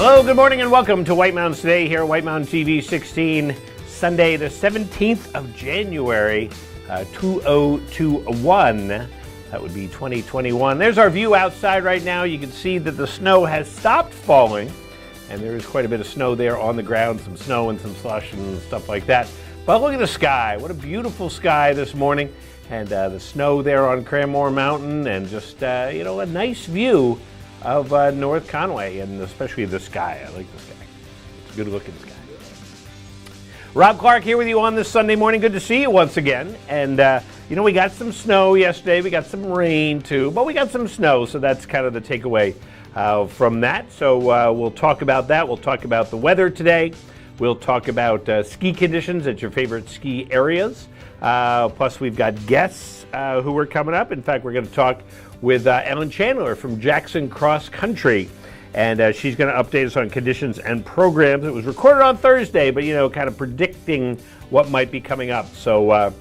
Hello, good morning, and welcome to White Mountains Today here at White Mountain TV 16, Sunday, the 17th of January, 2021. That would be 2021. There's our view outside right now. You can see that the snow has stopped falling, and there is quite a bit of snow there on the ground, some snow and some slush and stuff like that. But look at the sky. What a beautiful sky this morning, and the snow there on Cranmore Mountain, and just, a nice view of North Conway, and especially the sky. I like the sky. It's a good-looking sky. Rob Clark here with you on this Sunday morning. Good to see you once again. And, we got some snow yesterday. We got some rain, too. But we got some snow, so that's kind of the takeaway from that. So we'll talk about that. We'll talk about the weather today. We'll talk about ski conditions at your favorite ski areas. Plus, we've got guests who are coming up. In fact, we're going to talk with Ellen Chandler from Jackson Cross Country, and she's going to update us on conditions and programs. It was recorded on Thursday, but kind of predicting what might be coming up. So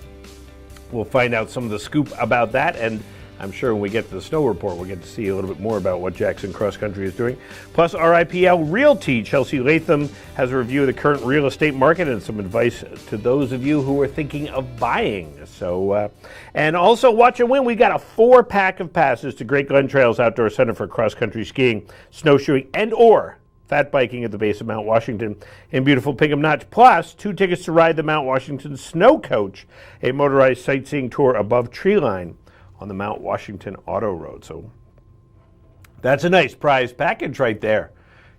we'll find out some of the scoop about that, and I'm sure when we get to the snow report, we'll get to see a little bit more about what Jackson Cross Country is doing. Plus, RIPL Realty, Chelsea Latham has a review of the current real estate market and some advice to those of you who are thinking of buying. So, and also watch and win. We got a 4-pack of passes to Great Glen Trails Outdoor Center for cross-country skiing, snowshoeing, and/or fat biking at the base of Mount Washington in beautiful Pinkham Notch. Plus, 2 tickets to ride the Mount Washington Snow Coach, a motorized sightseeing tour above treeline on the Mount Washington Auto Road. So that's a nice prize package right there.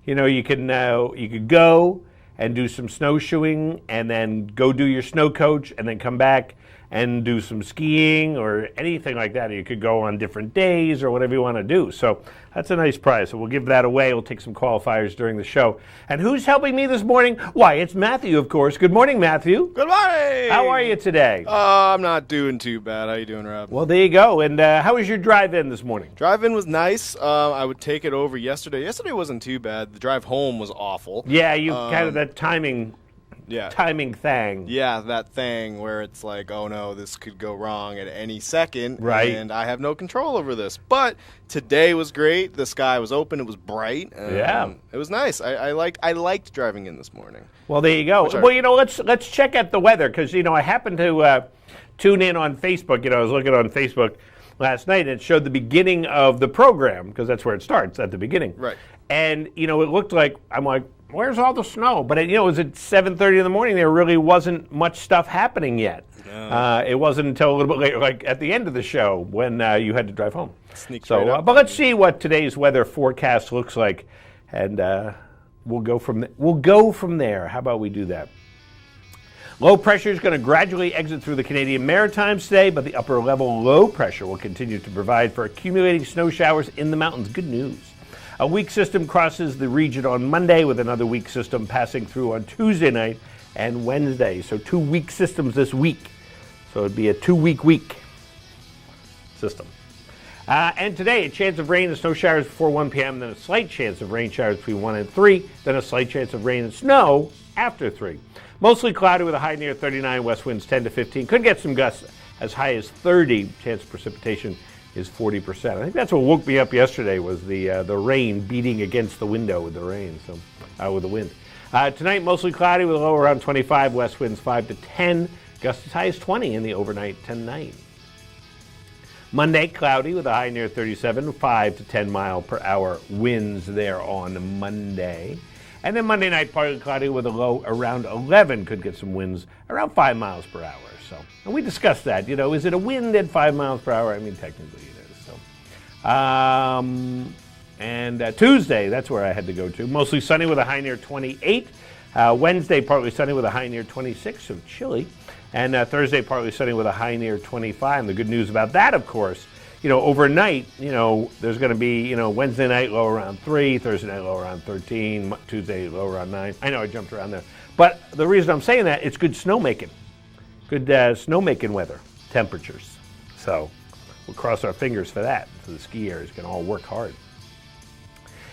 You could go and do some snowshoeing, and then go do your snow coach, and then come back and do some skiing or anything like that. You could go on different days or whatever you want to do. So that's a nice prize. So we'll give that away. We'll take some qualifiers during the show. And who's helping me this morning? Why, it's Matthew, of course. Good morning, Matthew. Good morning. How are you today? I'm not doing too bad. How you doing, Rob? Well, there you go. And how was your drive-in this morning? Drive-in was nice. I would take it over yesterday. Yesterday wasn't too bad. The drive home was awful. Yeah, you kind of that timing thing. Yeah, that thing where it's like, oh no, this could go wrong at any second. Right. And I have no control over this. But today was great. The sky was open. It was bright. Yeah. It was nice. I liked driving in this morning. Well, there you go. Well, let's check out the weather, because, I happened to tune in on Facebook. I was looking on Facebook last night, and it showed the beginning of the program, because that's where it starts, at the beginning. Right. And, it looked like, I'm like, where's all the snow? But, it was at 7:30 in the morning. There really wasn't much stuff happening yet. No. It wasn't until a little bit later, like at the end of the show, when you had to drive home. Sneaks right up. But let's see what today's weather forecast looks like, and we'll go from there. How about we do that? Low pressure is going to gradually exit through the Canadian Maritimes today, but the upper level low pressure will continue to provide for accumulating snow showers in the mountains. Good news. A weak system crosses the region on Monday, with another weak system passing through on Tuesday night and Wednesday. So 2 weak systems this week. So it'd be a 2-week system. And today, a chance of rain and snow showers before 1 p.m., then a slight chance of rain showers between 1 and 3, then a slight chance of rain and snow after 3. Mostly cloudy with a high near 39, west winds 10 to 15. Could get some gusts as high as 30. Chance of precipitation is 40%. I think that's what woke me up yesterday, was the rain beating against the window with the rain, with the wind. Tonight, mostly cloudy with a low around 25, west winds 5 to 10, gusts as high as 20 in the overnight tonight. Monday, cloudy with a high near 37, 5 to 10 mile per hour winds there on Monday. And then Monday night, partly cloudy with a low around 11, could get some winds around 5 miles per hour. So, and we discussed that, is it a wind at 5 miles per hour? I mean, technically it is. So, and Tuesday, that's where I had to go to. Mostly sunny with a high near 28. Wednesday, partly sunny with a high near 26, so chilly. And Thursday, partly sunny with a high near 25. And the good news about that, of course, overnight, there's going to be, Wednesday night low around 3, Thursday night low around 13, Tuesday low around 9. I know I jumped around there. But the reason I'm saying that, it's good snowmaking. Good snowmaking weather, temperatures. So we'll cross our fingers for that, so the ski areas can all work hard.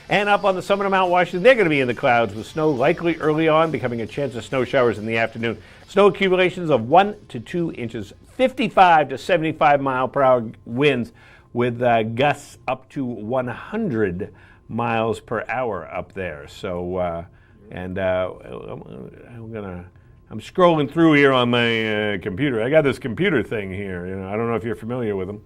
And up on the summit of Mount Washington, they're going to be in the clouds with snow likely early on, becoming a chance of snow showers in the afternoon. Snow accumulations of 1 to 2 inches, 55 to 75 mile per hour winds with gusts up to 100 miles per hour up there. So, I'm scrolling through here on my computer. I got this computer thing here. I don't know if you're familiar with them.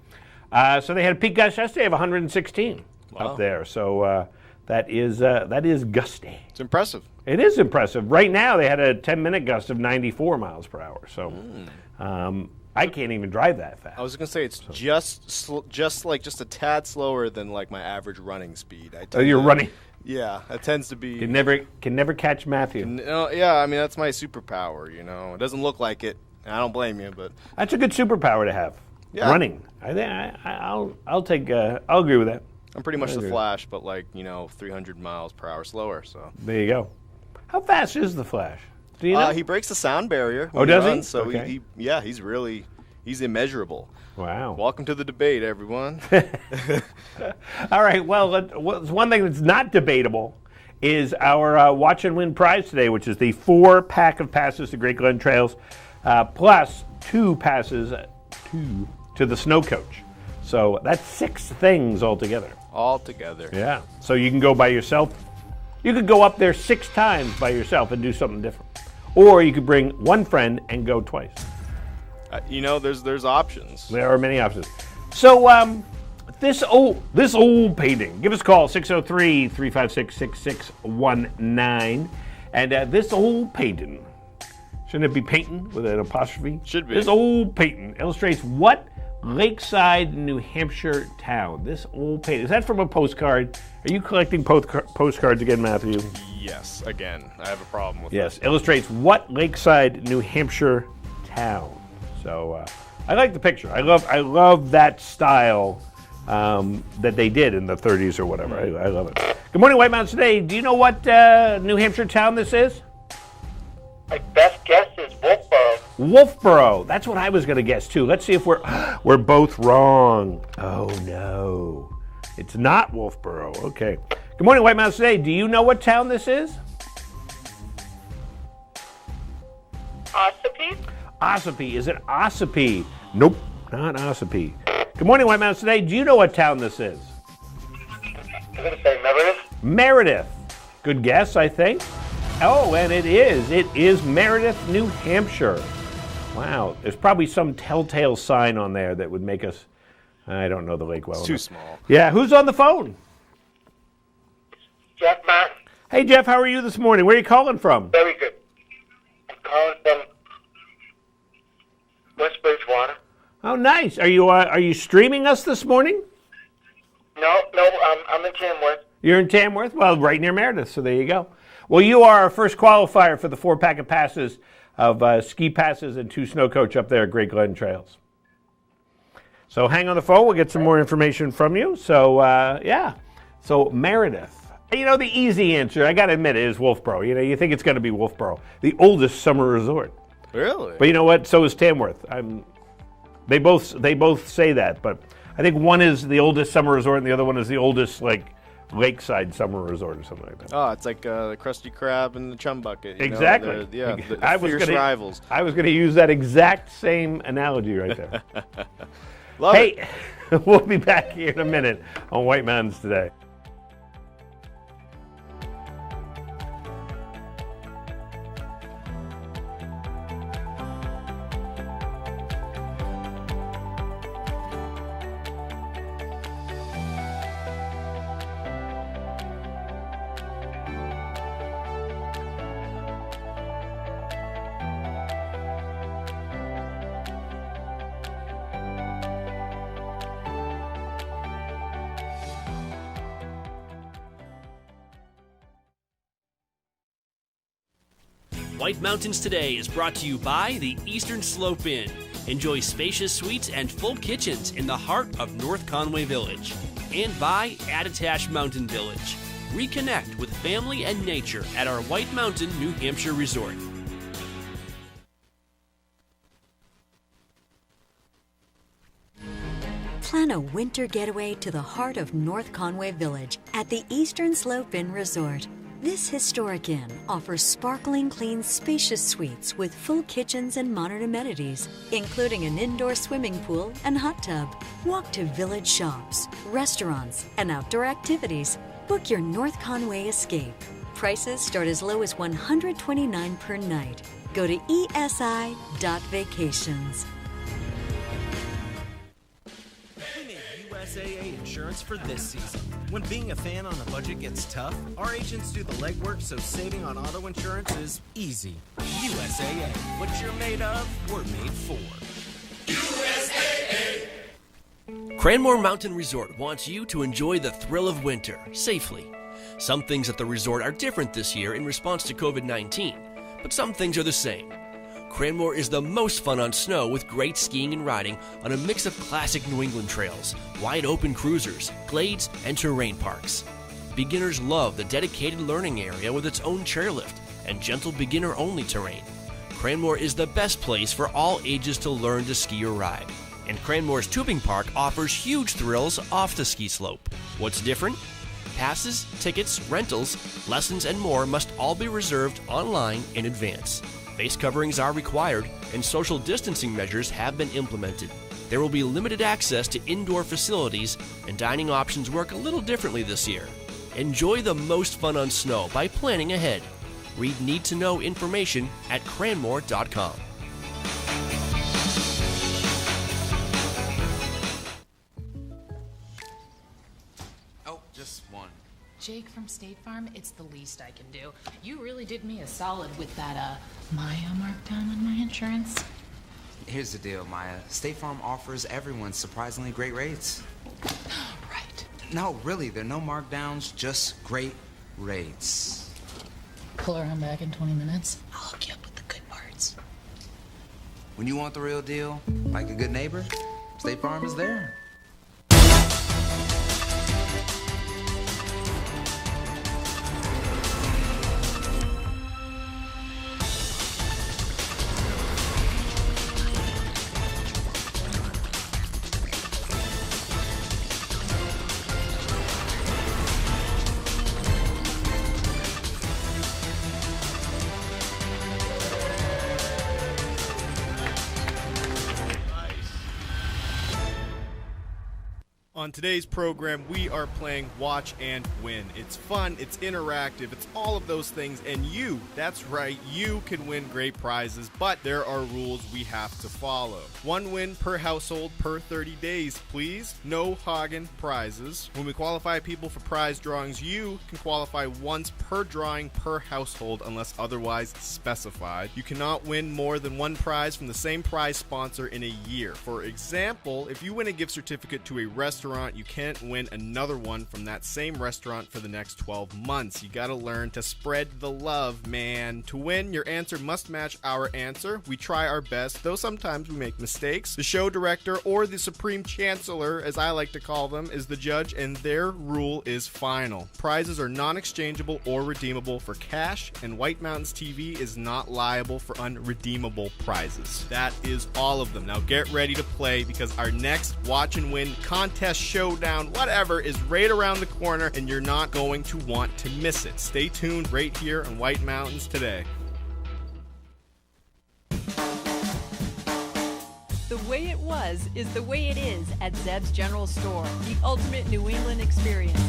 So they had a peak gust yesterday of 116 up there. So that is gusty. It's impressive. It is impressive. Right now they had a 10-minute gust of 94 miles per hour. So I can't even drive that fast. I was going to say it's just a tad slower than like my average running speed. You're running. Yeah, that tends to be. Can never catch Matthew. Yeah, I mean that's my superpower. It doesn't look like it. And I don't blame you, but that's a good superpower to have. Yeah. Running. I'll take. I'll agree with that. I'm pretty much the Flash, but 300 miles per hour slower. So there you go. How fast is the Flash? Do you know? He breaks the sound barrier. Oh, does he? So okay. he's immeasurable. Wow. Welcome to the debate, everyone. All right. Well, one thing that's not debatable is our Watch and Win prize today, which is the 4-pack of passes to Great Glen Trails, plus 2 passes to the Snow Coach. So that's 6 things altogether. Altogether. Yeah. So you can go by yourself. You could go up there 6 times by yourself and do something different. Or you could bring one friend and go twice. There's options. There are many options. So this old painting, give us a call, 603-356-6619. And this old painting, shouldn't it be painting with an apostrophe? Should be. This old painting illustrates what lakeside New Hampshire town? This old painting. Is that from a postcard? Are you collecting postcards again, Matthew? Yes, again. I have a problem with Yes, illustrates what lakeside New Hampshire town. So I like the picture. I love that style that they did in the 30s or whatever. I love it. Good morning, White Mountains Today. Do you know what New Hampshire town this is? My best guess is Wolfboro. Wolfboro. That's what I was going to guess too. Let's see if we're both wrong. Oh no, it's not Wolfboro. Okay. Good morning, White Mountains Today. Do you know what town this is? Ossipee? Ossipee. Is it Ossipee? Nope, not Ossipee. Good morning, White Mountains Today. Do you know what town this is? I'm going to say Meredith. Meredith. Good guess, I think. Oh, and it is. It is Meredith, New Hampshire. Wow. There's probably some telltale sign on there that would make us, I don't know the lake well enough. Too small. Yeah, who's on the phone? Jeff Martin. Hey, Jeff, how are you this morning? Where are you calling from? Very good. I'm calling from West Bridgewater. Oh, nice. Are you streaming us this morning? No, I'm in Tamworth. You're in Tamworth? Well, right near Meredith, so there you go. Well, you are our first qualifier for the 4-pack of passes of ski passes and 2 snow coach up there at Great Glen Trails. So hang on the phone. We'll get some more information from you. So, yeah. So, Meredith. The easy answer, I got to admit, is Wolfboro. You think it's going to be Wolfboro, the oldest summer resort. Really? But you know what? So is Tamworth. They both say that, but I think one is the oldest summer resort and the other one is the oldest, lakeside summer resort or something like that. Oh, it's like the Krusty Krab and the Chum Bucket. Exactly. The fierce rivals. I was going to use that exact same analogy right there. Love it. Hey, we'll be back here in a minute on White Mountains Today. White Mountains Today is brought to you by the Eastern Slope Inn. Enjoy spacious suites and full kitchens in the heart of North Conway Village. And by Attitash Mountain Village. Reconnect with family and nature at our White Mountain, New Hampshire resort. Plan a winter getaway to the heart of North Conway Village at the Eastern Slope Inn Resort. This historic inn offers sparkling clean, spacious suites with full kitchens and modern amenities, including an indoor swimming pool and hot tub. Walk to village shops, restaurants, and outdoor activities. Book your North Conway escape. Prices start as low as $129 per night. Go to esi.vacations. We made USAA insurance for this season. When being a fan on a budget gets tough, our agents do the legwork so saving on auto insurance is easy. USAA. What you're made of, we're made for. Cranmore Mountain Resort wants you to enjoy the thrill of winter safely. Some things at the resort are different this year in response to COVID-19, but some things are the same. Cranmore is the most fun on snow with great skiing and riding on a mix of classic New England trails, wide open cruisers, glades, and terrain parks. Beginners love the dedicated learning area with its own chairlift and gentle beginner-only terrain. Cranmore is the best place for all ages to learn to ski or ride. And Cranmore's tubing park offers huge thrills off the ski slope. What's different? Passes, tickets, rentals, lessons, and more must all be reserved online in advance. Face coverings are required, and social distancing measures have been implemented. There will be limited access to indoor facilities, and dining options work a little differently this year. Enjoy the most fun on snow by planning ahead. Read need-to-know information at cranmore.com. Jake from State Farm, it's the least I can do. You really did me a solid with that, Maya markdown on my insurance. Here's the deal, Maya. State Farm offers everyone surprisingly great rates. Right. No, really, there are no markdowns, just great rates. Pull around back in 20 minutes. I'll hook you up with the good parts. When you want the real deal, like a good neighbor, State Farm is there. On today's program, we are playing Watch and Win. It's fun, it's interactive, it's all of those things, and you, that's right, you can win great prizes, but there are rules we have to follow. 1 win per household per 30 days, please. No Hagen prizes. When we qualify people for prize drawings, you can qualify once per drawing per household unless otherwise specified. You cannot win more than 1 prize from the same prize sponsor in a year. For example, if you win a gift certificate to a restaurant, you can't win another one from that same restaurant for the next 12 months. You gotta learn to spread the love, man. To win, your answer must match our answer. We try our best, though sometimes we make mistakes. The show director, or the supreme chancellor, as I like to call them, is the judge, and their rule is final. Prizes are non-exchangeable or redeemable for cash, and White Mountains TV is not liable for unredeemable prizes. That is all of them. Now get ready to play, because our next Watch and Win contest showdown, whatever, is right around the corner, and you're not going to want to miss it. Stay tuned right here on White Mountains Today. The way it was is the way it is at Zeb's General Store, the ultimate New England experience.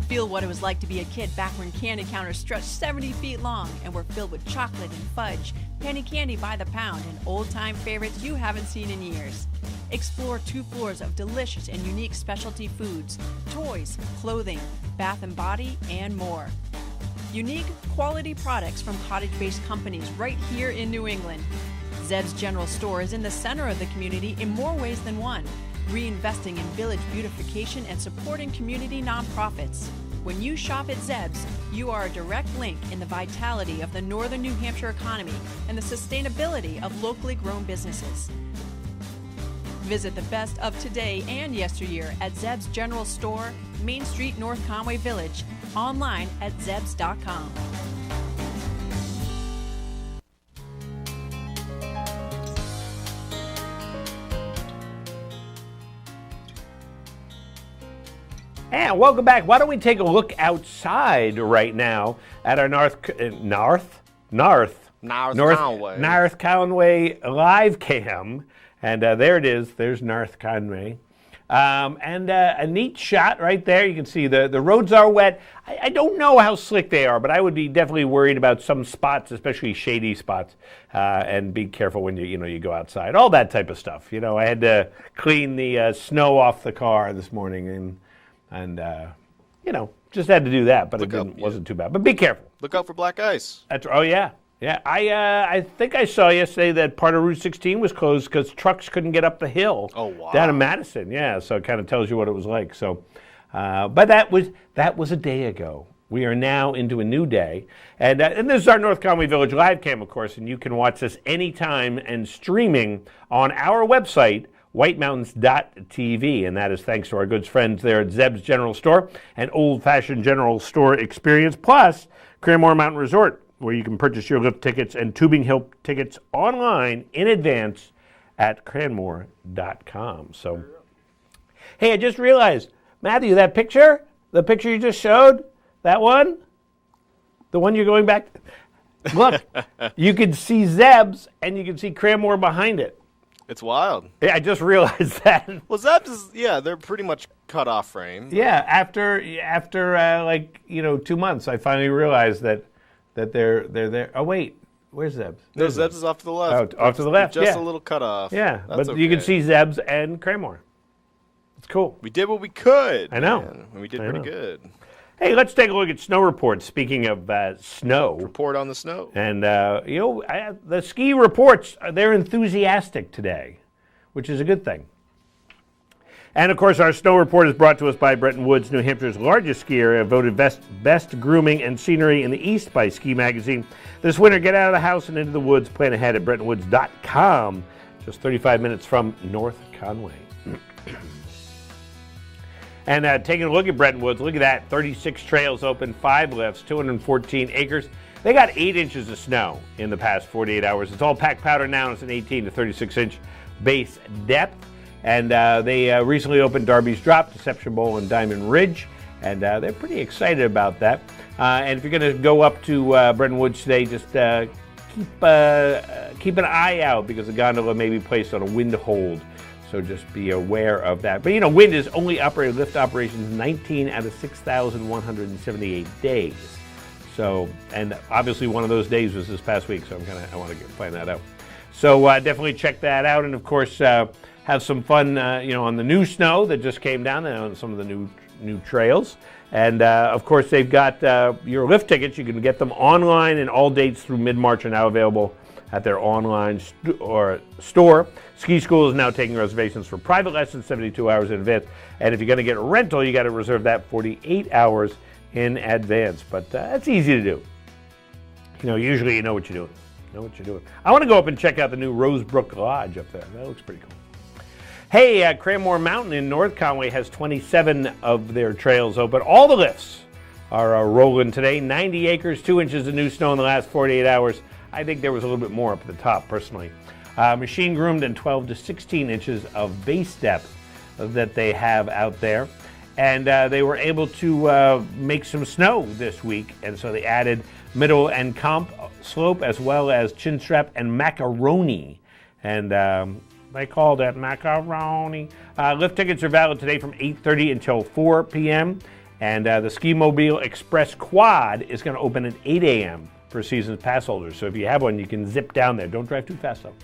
Feel what it was like to be a kid back when candy counters stretched 70 feet long and were filled with chocolate and fudge, penny candy by the pound, and old-time favorites you haven't seen in years. Explore 2 floors of delicious and unique specialty foods, toys, clothing, bath and body, and more. Unique, quality products from cottage-based companies right here in New England. Zeb's General Store is in the center of the community in more ways than one, reinvesting in village beautification and supporting community nonprofits. When you shop at Zeb's, you are a direct link in the vitality of the northern New Hampshire economy and the sustainability of locally grown businesses. Visit the best of today and yesteryear at Zeb's General Store, Main Street, North Conway Village, online at zebs.com. And welcome back. Why don't we take a look outside right now at our North Conway live cam. And there it is. There's North Conway. And a neat shot right there. You can see the roads are wet. I don't know how slick they are, but I would be definitely worried about some spots, especially shady spots, and be careful when you go outside. All that type of stuff. I had to clean the snow off the car this morning, and just had to do that, but wasn't too bad. But be careful. Look out for black ice. Oh, yeah. Yeah, I think I saw yesterday that part of Route 16 was closed because trucks couldn't get up the hill. Oh, wow. Down in Madison, yeah. So it kind of tells you what it was like. So, but that was a day ago. We are now into a new day, and this is our North Conway Village live cam, of course, and you can watch this anytime and streaming on our website, whitemountains.tv, and that is thanks to our good friends there at Zeb's General Store, an old-fashioned general store experience, plus Cranmore Mountain Resort, where you can purchase your lift tickets and Tubing Hill tickets online in advance at cranmore.com. So, hey, I just realized, Matthew, the picture you just showed, that one, the one you're going back, look, you can see Zeb's and you can see Cranmore behind it. It's wild. Yeah, I just realized that. Well, Zeb's they're pretty much cut off frame. Yeah, after 2 months, I finally realized that they're there. Oh, wait. Where's Zeb's? No, Zeb's is off to the left. Oh, off to the left, Just yeah. a little cut off. Yeah, That's but you can see Zeb's and Cranmore. It's cool. We did what we could. I know. Man. And we did pretty good. Hey, let's take a look at snow reports. Speaking of snow. Report on the snow. And, the ski reports, they're enthusiastic today, which is a good thing. And, of course, our snow report is brought to us by Bretton Woods, New Hampshire's largest ski area, voted best grooming and scenery in the East by Ski Magazine. This winter, get out of the house and into the woods. Plan ahead at BrettonWoods.com, just 35 minutes from North Conway. And taking a look at Bretton Woods, look at that, 36 trails open, 5 lifts, 214 acres. They got 8 inches of snow in the past 48 hours. It's all packed powder now, and it's an 18 to 36-inch base depth. And they recently opened Darby's Drop, Deception Bowl, and Diamond Ridge, and they're pretty excited about that. And if you're going to go up to Bretton Woods today, just keep an eye out because the gondola may be placed on a wind hold. So just be aware of that. But wind is only operated lift operations 19 out of 6,178 days. So, and obviously one of those days was this past week. So I want to find that out. So definitely check that out, and of course have some fun, on the new snow that just came down and on some of the new trails. And of course they've got your lift tickets. You can get them online, and all dates through mid-March are now available at their online store. Ski School is now taking reservations for private lessons 72 hours in advance. And if you're going to get a rental, you got to reserve that 48 hours in advance. But that's easy to do. Usually you know what you're doing. I want to go up and check out the new Rosebrook Lodge up there. That looks pretty cool. Hey, Cranmore Mountain in North Conway has 27 of their trails open. All the lifts are rolling today. 90 acres, 2 inches of new snow in the last 48 hours. I think there was a little bit more up at the top, personally. Machine groomed and 12 to 16 inches of base depth that they have out there. And they were able to make some snow this week. And so they added middle and comp slope as well as chin strap and macaroni. And they called it macaroni. Lift tickets are valid today from 8:30 until 4 p.m. And the Ski Mobile Express Quad is going to open at 8 a.m. for season pass holders. So if you have one, you can zip down there. Don't drive too fast, though.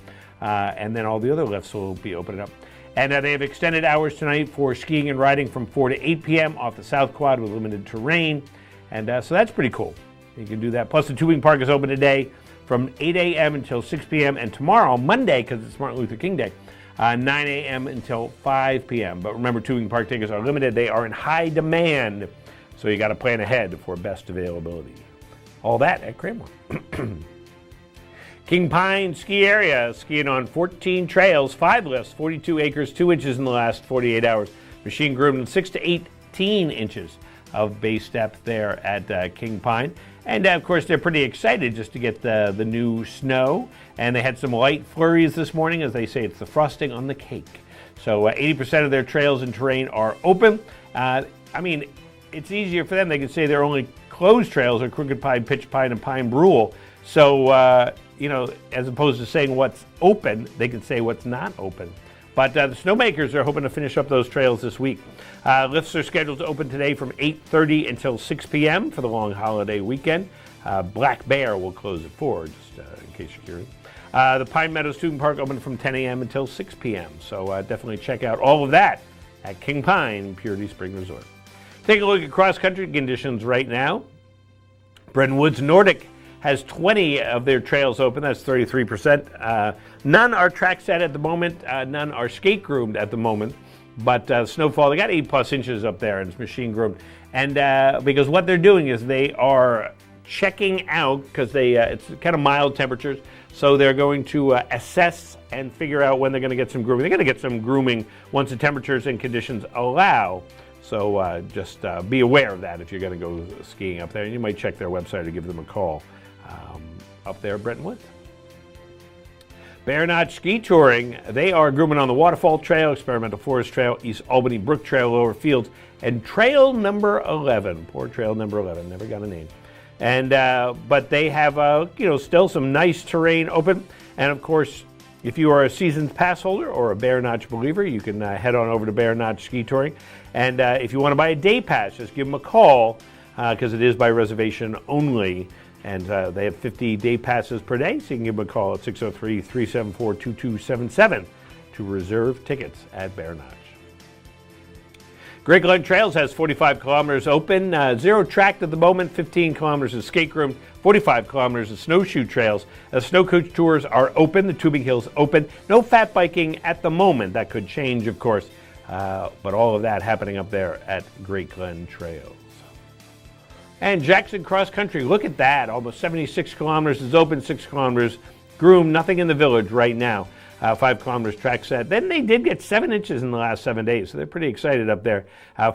And then all the other lifts will be opening up. And they have extended hours tonight for skiing and riding from 4 to 8 p.m. off the South Quad with limited terrain. And so that's pretty cool. You can do that. Plus, the tubing park is open today from 8 a.m. until 6 p.m. And tomorrow, Monday, because it's Martin Luther King Day, 9 a.m. until 5 p.m. But remember, tubing park tickets are limited. They are in high demand. So you got to plan ahead for best availability. All that at Cranmore. King Pine Ski Area, skiing on 14 trails, 5 lifts, 42 acres, 2 inches in the last 48 hours. Machine groomed 6 to 18 inches of base depth there at King Pine. And of course, they're pretty excited just to get the new snow. And they had some light flurries this morning. As they say, it's the frosting on the cake. So 80% of their trails and terrain are open. It's easier for them. They can say their only closed trails are Crooked Pine, Pitch Pine, and Pine Brule. So, as opposed to saying what's open, they can say what's not open. But the snowmakers are hoping to finish up those trails this week. Lifts are scheduled to open today from 8:30 until 6 p.m. for the long holiday weekend. Black Bear will close at 4, just in case you're curious. The Pine Meadow Student Park open from 10 a.m. until 6 p.m. So definitely check out all of that at King Pine Purity Spring Resort. Take a look at cross-country conditions right now. Bretton Woods Nordic has 20 of their trails open. That's 33%. None are track set at the moment. None are skate groomed at the moment. But snowfall, they got 8+ inches up there, and it's machine groomed. And because what they're doing is they are checking out, because it's kind of mild temperatures, so they're going to assess and figure out when they're going to get some grooming. They're going to get some grooming once the temperatures and conditions allow. So just be aware of that if you're going to go skiing up there. And you might check their website or give them a call up there at Bretton Woods. Bear Notch Ski Touring, they are grooming on the Waterfall Trail, Experimental Forest Trail, East Albany Brook Trail, Lower Fields, and Trail number 11. Poor Trail number 11, never got a name. And but they have still some nice terrain open. And of course, if you are a seasoned pass holder or a Bear Notch believer, you can head on over to Bear Notch Ski Touring. And if you want to buy a day pass, just give them a call because it is by reservation only. And they have 50 day passes per day, so you can give them a call at 603-374-2277 to reserve tickets at Bear Notch. Great Glen Trails has 45 kilometers open, 0 tracked at the moment, 15 kilometers of skate groomed, 45 kilometers of snowshoe trails. Snow coach tours are open, the tubing hills open. No fat biking at the moment. That could change, of course, but all of that happening up there at Great Glen Trails. And Jackson Cross Country, look at that. Almost 76 kilometers is open, 6 kilometers groomed, nothing in the village right now. 5 kilometers track set. Then they did get 7 inches in the last 7 days, so they're pretty excited up there.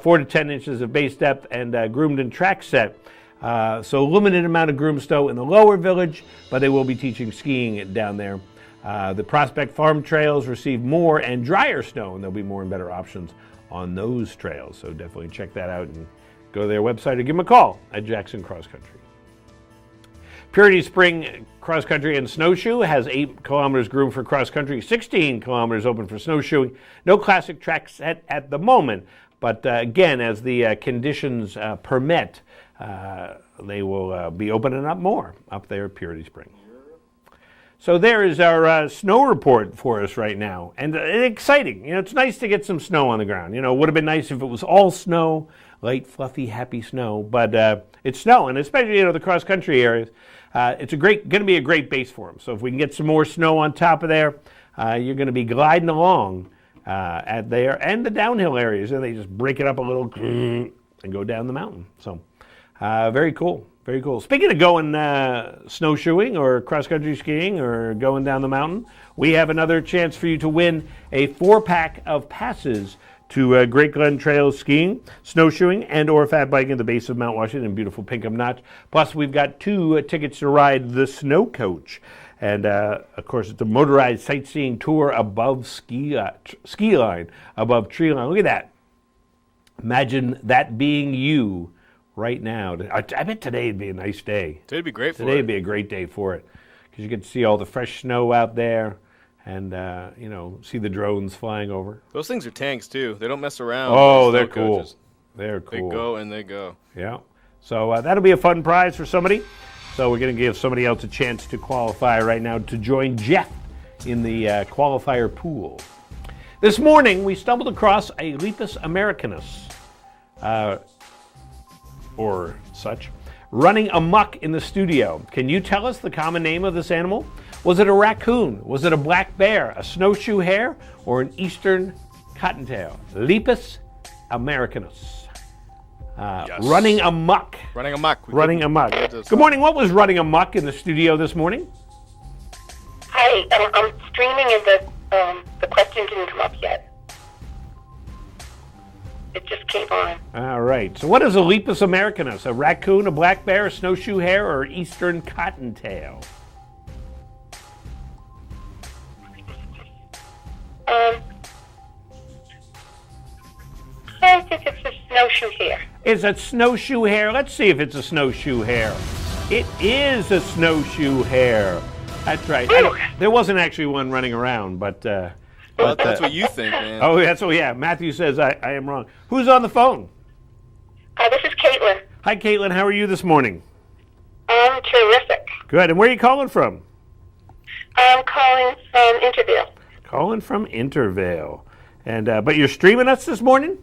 4 to 10 inches of base depth and groomed and track set. So limited amount of groomed snow in the lower village, but they will be teaching skiing down there. The Prospect Farm trails receive more and drier snow, and there'll be more and better options on those trails. So definitely check that out and go to their website or give them a call at Jackson Cross Country. Purity Spring Cross Country and Snowshoe has 8 kilometers groomed for cross country, 16 kilometers open for snowshoeing. No classic track set at the moment, but again, as the conditions permit, they will be opening up more up there at Purity Spring. So there is our snow report for us right now, and exciting. It's nice to get some snow on the ground. It would have been nice if it was all snow, light, fluffy, happy snow, but it's snowing, especially the cross-country areas. It's going to be a great base for them. So if we can get some more snow on top of there, you're going to be gliding along at there and the downhill areas, and they just break it up a little and go down the mountain. So very cool. Very cool. Speaking of going snowshoeing or cross-country skiing or going down the mountain, we have another chance for you to win a 4-pack of passes to Great Glen Trails skiing, snowshoeing, and or fat biking at the base of Mount Washington in beautiful Pinkham Notch. Plus, we've got 2 tickets to ride the Snow Coach. And, of course, it's a motorized sightseeing tour above ski line, above tree line. Look at that. Imagine that being you right now. I bet today would be a nice day. Today'd be great for it. Today would be a great day for it because you get to see all the fresh snow out there and, see the drones flying over. Those things are tanks, too. They don't mess around. Oh, they're cool. Coaches. They're cool. They go and they go. Yeah. So that'll be a fun prize for somebody. So we're going to give somebody else a chance to qualify right now to join Jeff in the qualifier pool. This morning, we stumbled across a Lepus americanus, or such, running amok in the studio. Can you tell us the common name of this animal? Was it a raccoon? Was it a black bear, a snowshoe hare, or an eastern cottontail? Lepus americanus. Yes. Running amok. Running amok. Running amok. Good morning. What was running amok in the studio this morning? Hi, I'm streaming and the question didn't come up yet. It just came on. All right. So what is a Lepus americanus? A raccoon, a black bear, a snowshoe hare, or eastern cottontail? I think it's a snowshoe hare. It's a snowshoe hare. Let's see if it's a snowshoe hare. It is a snowshoe hare. That's right. There wasn't actually one running around, but Well, that's what you think, man. Oh, Matthew says I am wrong. Who's on the phone? This is Caitlin. Hi, Caitlin. How are you this morning? I'm terrific. Good. And where are you calling from? I'm calling from Intervale. Calling from Intervale. And but you're streaming us this morning?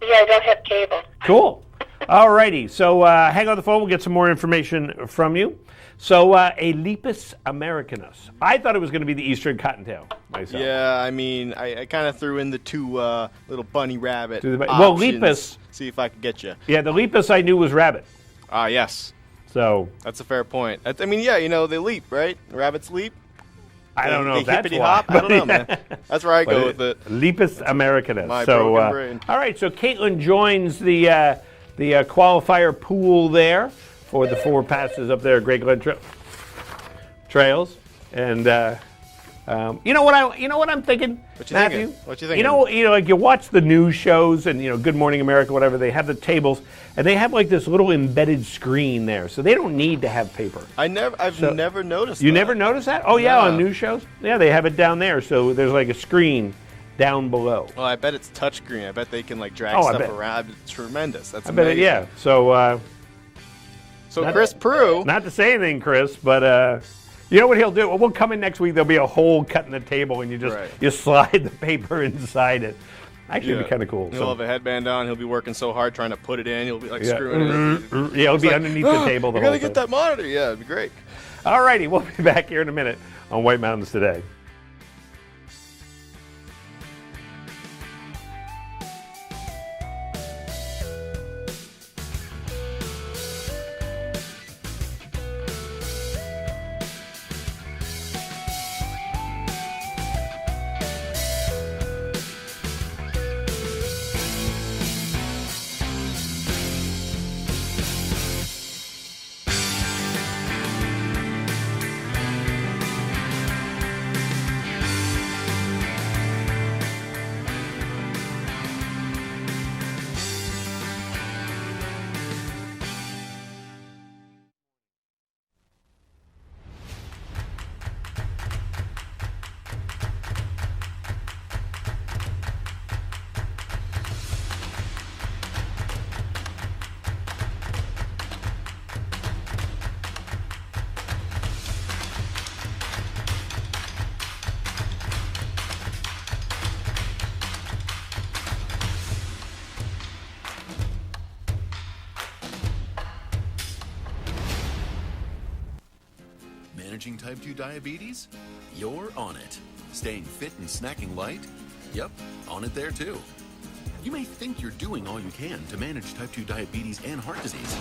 Yeah, I don't have cable. Cool. All righty. So hang on the phone. We'll get some more information from you. So a Lepus americanus. I thought it was going to be the Eastern Cottontail myself. Yeah, I mean, I kind of threw in the two little bunny rabbit Well, options. Lepus. See if I could get you. Yeah, the Lepus I knew was rabbit. Ah, yes. So that's a fair point. I mean, yeah, you know, they leap, right? Rabbits leap. I don't know if that's hippity why. hop. I don't know, man. That's where I go with it. Lepus americanus. My so, broken brain. all right. So Caitlin joins the qualifier pool there for the 4 passes up there at Great Glen Trails, and you know what I'm thinking, What you Matthew? thinking? What you thinking? You know, like you watch the news shows and Good Morning America, whatever. They have the tables, and they have like this little embedded screen there, so they don't need to have paper. I've never noticed. You that. never noticed that? Oh yeah, on news shows. Yeah, they have it down there, so there's like a screen down below. Well, I bet it's touchscreen. I bet they can like drag I stuff bet. around. It's tremendous. That's I bet amazing. yeah. So. So Chris Prue. Not to say anything, Chris, but you know what he'll do? Well, we'll come in next week. There'll be a hole cut in the table, and you slide the paper inside it. Actually, it'd be kind of cool. He'll have a headband on. He'll be working so hard trying to put it in. He'll be like screwing it. Yeah, it'll be underneath the table. You gotta get that monitor. Yeah, it'd be great. All righty, we'll be back here in a minute on White Mountains Today. Managing type 2 diabetes? You're on it. Staying fit and snacking light? Yep, on it there too. You may think you're doing all you can to manage type 2 diabetes and heart disease.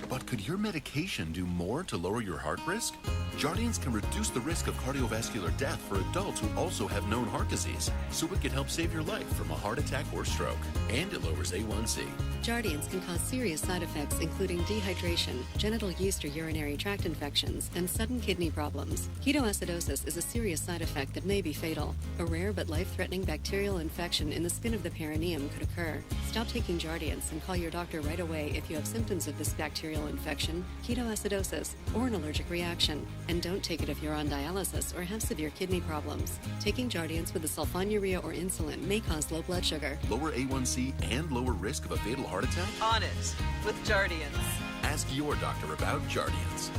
But could your medication do more to lower your heart risk? Jardiance can reduce the risk of cardiovascular death for adults who also have known heart disease, so it could help save your life from a heart attack or stroke. And it lowers A1C. Jardiance can cause serious side effects including dehydration, genital yeast or urinary tract infections, and sudden kidney problems. Ketoacidosis is a serious side effect that may be fatal. A rare but life-threatening bacterial infection in the skin of the perineum could occur. Stop taking Jardiance and call your doctor right away if you have symptoms of this bacterial infection, ketoacidosis, or an allergic reaction. And don't take it if you're on dialysis or have severe kidney problems. Taking Jardiance with the sulfonylurea or insulin may cause low blood sugar. Lower A1C and lower risk of a fatal heart attack? On it with Jardiance. Ask your doctor about Jardiance.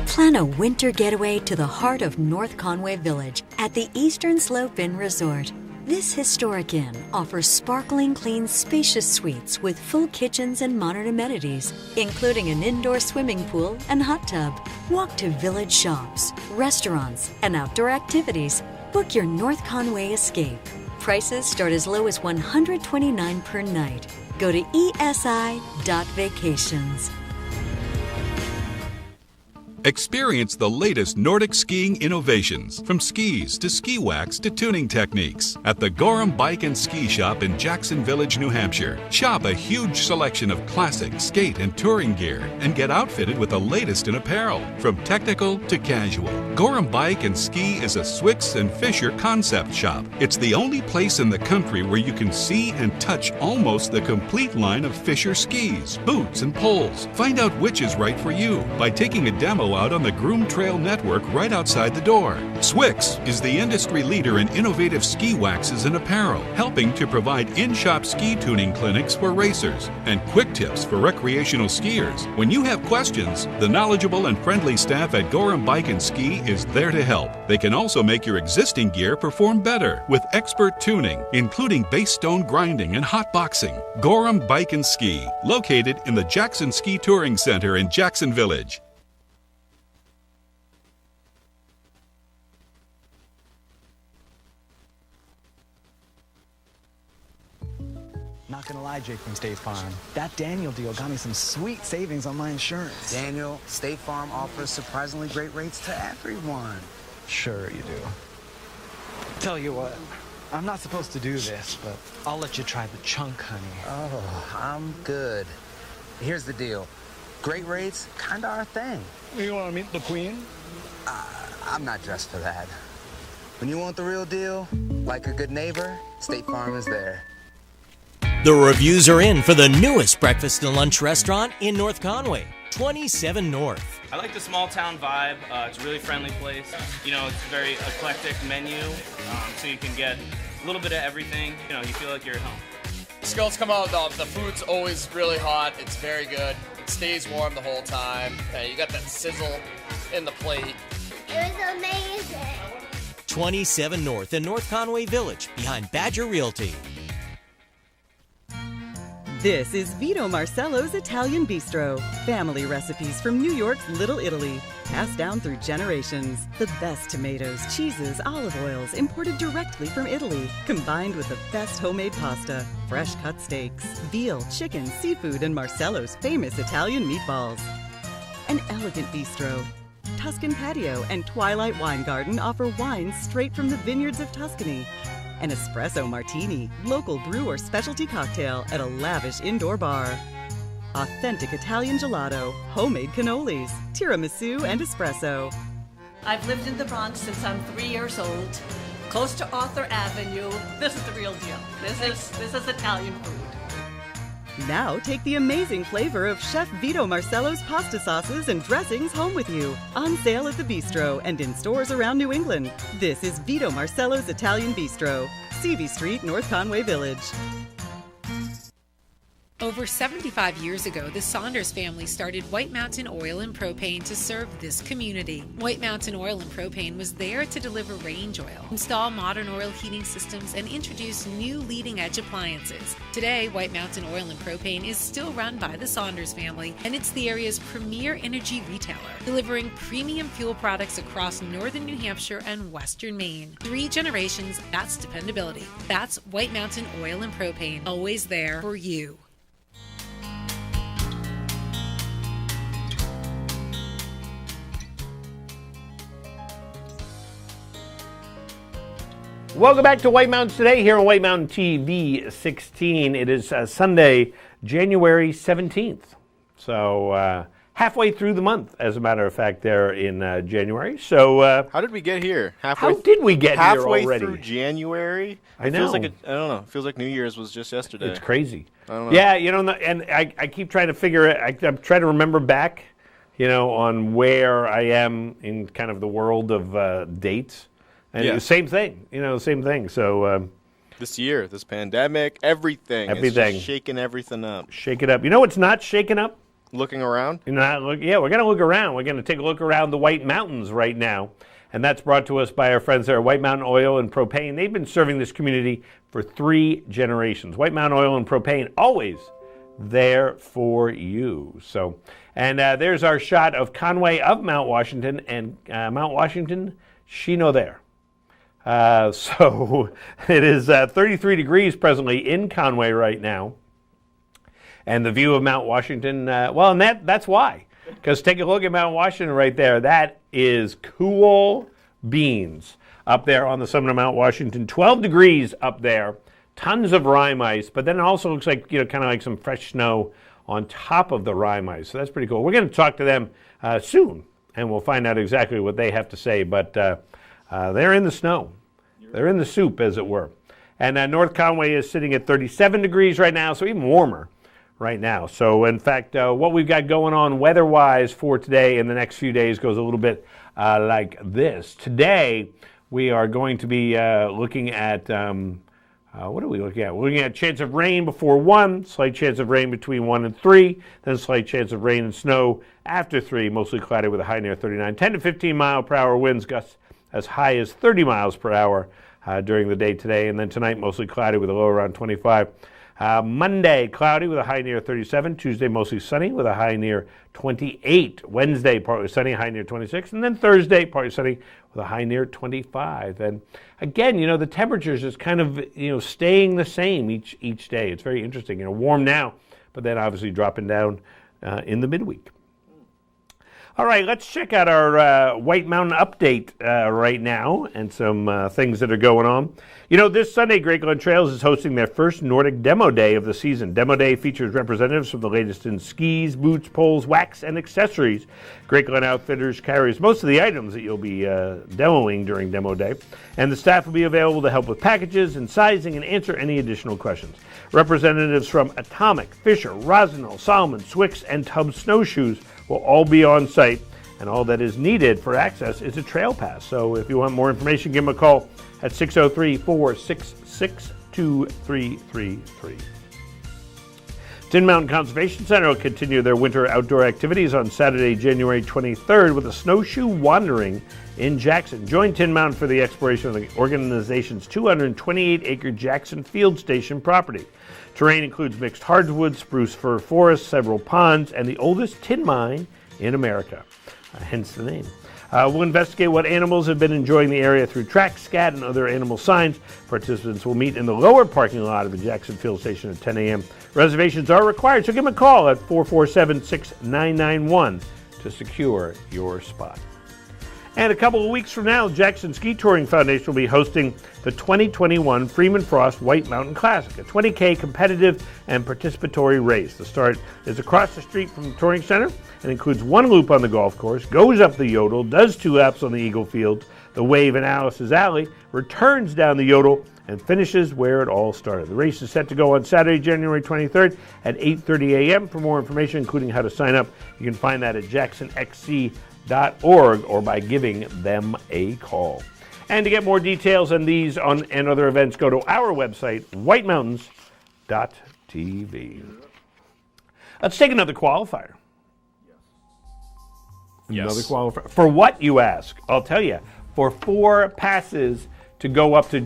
Plan a winter getaway to the heart of North Conway Village at the Eastern Slope Inn Resort. This historic inn offers sparkling clean, spacious suites with full kitchens and modern amenities, including an indoor swimming pool and hot tub. Walk to village shops, restaurants, and outdoor activities. Book your North Conway escape. Prices start as low as $129 per night. Go to esi.vacations. Experience the latest Nordic skiing innovations, from skis to ski wax to tuning techniques, at the Gorham Bike and Ski Shop in Jackson Village, New Hampshire. Shop a huge selection of classic, skate, and touring gear and get outfitted with the latest in apparel, from technical to casual. Gorham Bike and Ski is a Swix and Fisher concept shop. It's the only place in the country where you can see and touch almost the complete line of Fisher skis, boots, and poles. Find out which is right for you by taking a demo out on the Groom Trail Network right outside the door. Swix is the industry leader in innovative ski waxes and apparel, helping to provide in-shop ski tuning clinics for racers and quick tips for recreational skiers. When you have questions, the knowledgeable and friendly staff at Gorham Bike and Ski is there to help. They can also make your existing gear perform better with expert tuning, including base stone grinding and hot boxing. Gorham Bike and Ski, located in the Jackson Ski Touring Center in Jackson Village. Not gonna lie, Jake from State Farm. That Daniel deal got me some sweet savings on my insurance. Daniel, State Farm offers surprisingly great rates to everyone. Sure you do. Tell you what, I'm not supposed to do this, but I'll let you try the chunk, honey. Oh, I'm good. Here's the deal. Great rates, kinda our thing. You wanna meet the queen? I'm not dressed for that. When you want the real deal, like a good neighbor, State Farm is there. The reviews are in for the newest breakfast and lunch restaurant in North Conway, 27 North. I like the small town vibe. It's a really friendly place. You know, it's a very eclectic menu, so you can get a little bit of everything. You know, you feel like you're at home. Skills come out, the food's always really hot. It's very good. It stays warm the whole time. You got that sizzle in the plate. It was amazing. 27 North in North Conway Village, behind Badger Realty. This is Vito Marcello's Italian Bistro. Family recipes from New York's Little Italy, passed down through generations. The best tomatoes, cheeses, olive oils imported directly from Italy, combined with the best homemade pasta, fresh cut steaks, veal, chicken, seafood, and Marcello's famous Italian meatballs. An elegant bistro. Tuscan Patio and Twilight Wine Garden offer wines straight from the vineyards of Tuscany. An espresso martini, local brew or specialty cocktail at a lavish indoor bar. Authentic Italian gelato, homemade cannolis, tiramisu, and espresso. I've lived in the Bronx since I'm 3 years old, close to Arthur Avenue. This is the real deal. This is Italian food. Now take the amazing flavor of Chef Vito Marcello's pasta sauces and dressings home with you. On sale at the Bistro and in stores around New England. This is Vito Marcello's Italian Bistro, CV Street, North Conway Village. Over 75 years ago, the Saunders family started White Mountain Oil and Propane to serve this community. White Mountain Oil and Propane was there to deliver range oil, install modern oil heating systems, and introduce new leading-edge appliances. Today, White Mountain Oil and Propane is still run by the Saunders family, and it's the area's premier energy retailer, delivering premium fuel products across northern New Hampshire and western Maine. 3 generations, that's dependability. That's White Mountain Oil and Propane, always there for you. Welcome back to White Mountains Today here on White Mountain TV 16. It is Sunday, January 17th. So halfway through the month, as a matter of fact, there in January. So how did we get here? How did we get here already? Halfway through January? I know. Feels like I don't know. It feels like New Year's was just yesterday. It's crazy. I don't know. Yeah, you know, and I keep trying to figure it. I'm trying to remember back, you know, on where I am in kind of the world of dates. And Yeah. same thing, you know, same thing. So This year, this pandemic, everything. It's Everything. just shaking everything up. shake it up. You know what's not shaking up? Looking around? Yeah, we're going to look around. We're going to take a look around the White Mountains right now. And that's brought to us by our friends there at White Mountain Oil and Propane. They've been serving this community for 3 generations. White Mountain Oil and Propane, always there for you. So, and there's our shot of Conway of Mount Washington and Mount Washington, Chino there. So it is 33 degrees presently in Conway right now. And the view of Mount Washington, well, and that's why. Because take a look at Mount Washington right there. That is cool beans up there on the summit of Mount Washington. 12 degrees up there. Tons of rime ice. But then it also looks like, you know, kind of like some fresh snow on top of the rime ice. So that's pretty cool. We're going to talk to them soon. And we'll find out exactly what they have to say. But they're in the snow. They're in the soup, as it were. And North Conway is sitting at 37 degrees right now, so even warmer right now. So, in fact, what we've got going on weather-wise for today and the next few days goes a little bit like this. Today, we are going to be looking at, what are we looking at? We're looking at chance of rain before 1, slight chance of rain between 1 and 3, then slight chance of rain and snow after 3, mostly cloudy with a high near 39. 10 to 15 mile per hour winds, gusts as high as 30 miles per hour during the day today. And then tonight, mostly cloudy with a low around 25. Monday, cloudy with a high near 37. Tuesday, mostly sunny with a high near 28. Wednesday, partly sunny, high near 26. And then Thursday, partly sunny with a high near 25. And again, the temperatures is kind of, staying the same each day. It's very interesting. Warm now, but then obviously dropping down in the midweek. All right, let's check out our White Mountain update right now and some things that are going on. This Sunday, Great Glen Trails is hosting their first Nordic Demo Day of the season. Demo Day features representatives from the latest in skis, boots, poles, wax, and accessories. Great Glen Outfitters carries most of the items that you'll be demoing during Demo Day, and the staff will be available to help with packages and sizing and answer any additional questions. Representatives from Atomic, Fisher, Rosenthal, Solomon, Swix, and Tubbs Snowshoes will all be on site, and all that is needed for access is a trail pass. So if you want more information, give them a call at 603-466-2333. Tin Mountain Conservation Center will continue their winter outdoor activities on Saturday, January 23rd with a snowshoe wandering in Jackson. Join Tin Mountain for the exploration of the organization's 228-acre Jackson Field Station property. Terrain includes mixed hardwood, spruce fir forests, several ponds, and the oldest tin mine in America, hence the name. We'll investigate what animals have been enjoying the area through tracks, scat, and other animal signs. Participants will meet in the lower parking lot of the Jackson Field Station at 10 a.m. Reservations are required, so give them a call at 447-6991 to secure your spot. And a couple of weeks from now, Jackson Ski Touring Foundation will be hosting the 2021 Freeman Frost White Mountain Classic, a 20K competitive and participatory race. The start is across the street from the Touring Center and includes one loop on the golf course, goes up the Yodel, does 2 laps on the Eagle Field, the Wave and Alice's Alley, returns down the Yodel, and finishes where it all started. The race is set to go on Saturday, January 23rd at 8:30 a.m. For more information, including how to sign up, you can find that at jacksonxc.org or by giving them a call. And to get more details on these and other events, go to our website, whitemountains.tv. Let's take another qualifier. Yes. Another qualifier. For what, you ask? I'll tell you. For 4 passes to go up to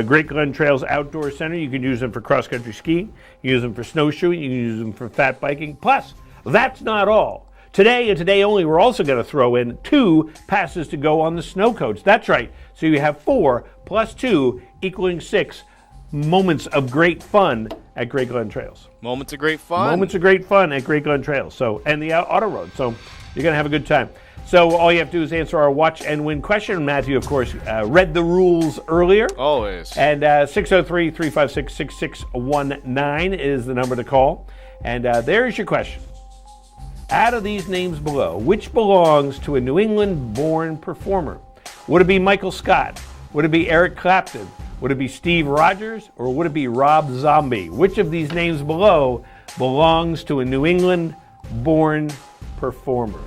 Great Glen Trails Outdoor Center. You can use them for cross-country skiing. You can use them for snowshoeing. You can use them for fat biking. Plus, that's not all. Today and today only, we're also going to throw in 2 passes to go on the snow coach. That's right. So you have 4 plus 2 equaling 6 moments of great fun at Great Glen Trails. Moments of great fun. Moments of great fun at Great Glen Trails. So, and the auto road. So you're going to have a good time. So all you have to do is answer our watch and win question. Matthew, of course, read the rules earlier. Always. And 603-356-6619 is the number to call. And there's your question. Out of these names below, which belongs to a New England-born performer? Would it be Michael Scott? Would it be Eric Clapton? Would it be Steve Rogers? Or would it be Rob Zombie? Which of these names below belongs to a New England-born performer?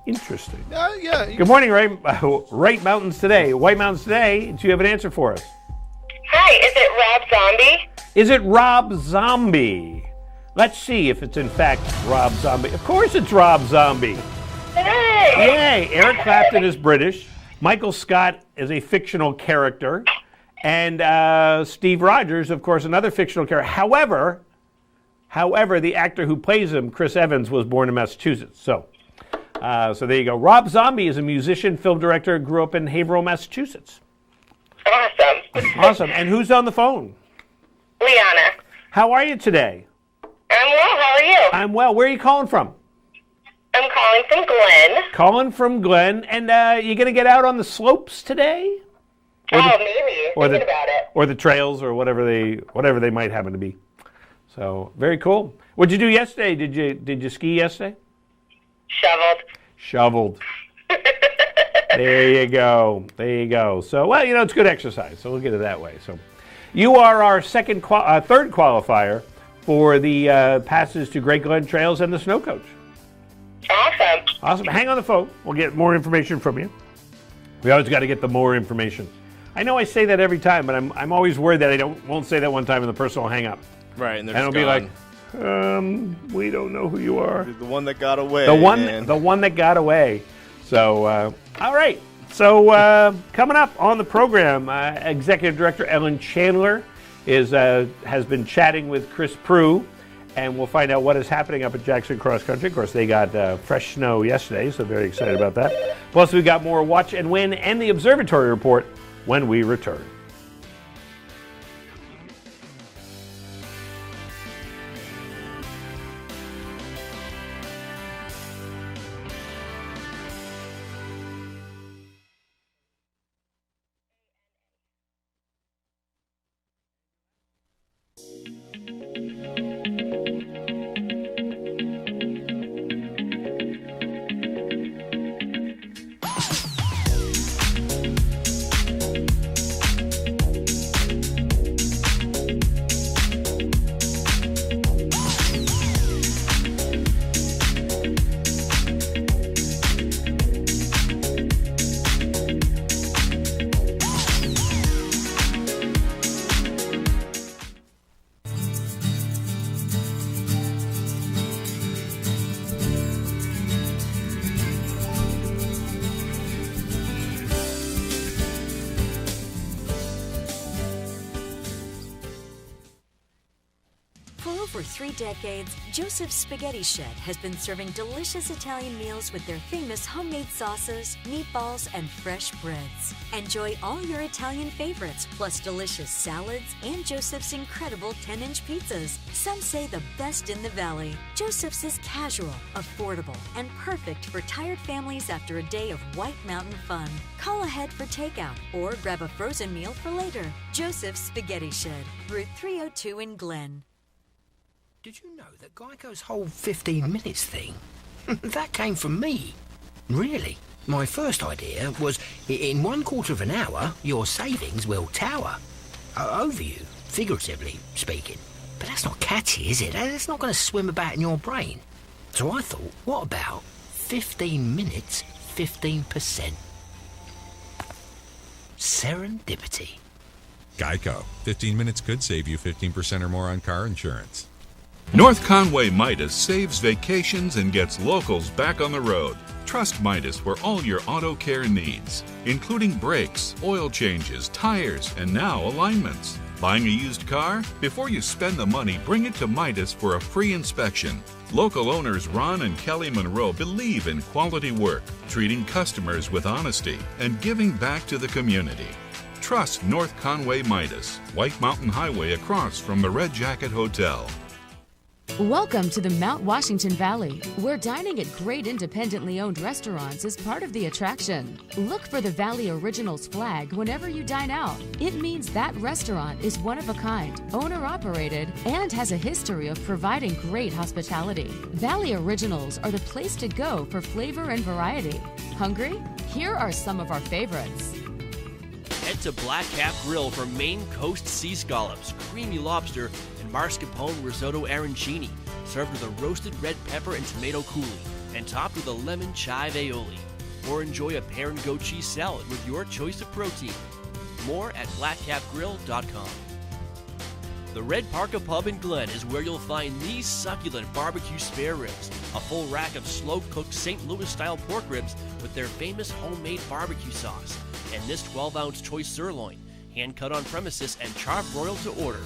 Interesting. Yeah. Good morning, Right Mountains Today. White Mountains Today, do you have an answer for us? Hi, is it Rob Zombie? Is it Rob Zombie? Let's see if it's in fact Rob Zombie. Of course it's Rob Zombie. Hey! Yay! Eric Clapton is British. Michael Scott is a fictional character. And Steve Rogers, of course, another fictional character. However, the actor who plays him, Chris Evans, was born in Massachusetts. So there you go. Rob Zombie is a musician, film director, grew up in Haverhill, Massachusetts. Awesome. Awesome. And who's on the phone? Liana. How are you today? I'm well. How are you? I'm well. Where are you calling from? I'm calling from Glen. Calling from Glen. And you going to get out on the slopes today? Maybe. Thinking about it. Or the trails or whatever they might happen to be. So, very cool. What'd you do yesterday? Did you ski yesterday? Shoveled. There you go. So, well, it's good exercise. So we'll get it that way. So, you are our third qualifier for the passes to Great Glen Trails and the Snow Coach. Awesome. Hang on the phone. We'll get more information from you. We always got to get the more information. I know I say that every time, but I'm always worried that I won't say that one time and the person will hang up. Right, and it'll be like, we don't know who you are. The one that got away. The one that got away. So, all right. So coming up on the program, Executive Director Ellen Chandler has been chatting with Chris Prue, and we'll find out what is happening up at Jackson Cross Country. Of course, they got fresh snow yesterday, so very excited about that. Plus, we've got more Watch and Win and the Observatory Report when we return. For 3 decades, Joseph's Spaghetti Shed has been serving delicious Italian meals with their famous homemade sauces, meatballs, and fresh breads. Enjoy all your Italian favorites, plus delicious salads and Joseph's incredible 10-inch pizzas. Some say the best in the valley. Joseph's is casual, affordable, and perfect for tired families after a day of White Mountain fun. Call ahead for takeout or grab a frozen meal for later. Joseph's Spaghetti Shed, Route 302 in Glen. Did you know that Geico's whole 15 minutes thing, that came from me? Really? My first idea was, in 1/4 of an hour, your savings will tower. Over you, figuratively speaking. But that's not catchy, is it? It's not going to swim about in your brain. So I thought, what about 15 minutes, 15%? Serendipity. Geico. 15 minutes could save you 15% or more on car insurance. North Conway Midas saves vacations and gets locals back on the road. Trust Midas for all your auto care needs, including brakes, oil changes, tires, and now alignments. Buying a used car? Before you spend the money, bring it to Midas for a free inspection. Local owners Ron and Kelly Monroe believe in quality work, treating customers with honesty, and giving back to the community. Trust North Conway Midas, White Mountain Highway across from the Red Jacket Hotel. Welcome to the Mount Washington Valley, where dining at great independently owned restaurants is part of the attraction. Look for the Valley Originals flag whenever you dine out. It means that restaurant is one of a kind, owner-operated, and has a history of providing great hospitality. Valley Originals are the place to go for flavor and variety. Hungry? Here are some of our favorites. Head to Black Cap Grill for Maine Coast sea scallops, creamy lobster, and mascarpone risotto arancini, served with a roasted red pepper and tomato coulis, and topped with a lemon chive aioli. Or enjoy a pear and goat cheese salad with your choice of protein. More at blackcapgrill.com. The Red Parka Pub in Glen is where you'll find these succulent barbecue spare ribs, a full rack of slow-cooked St. Louis-style pork ribs with their famous homemade barbecue sauce, and this 12-ounce choice sirloin, hand-cut on premises and charbroiled to order.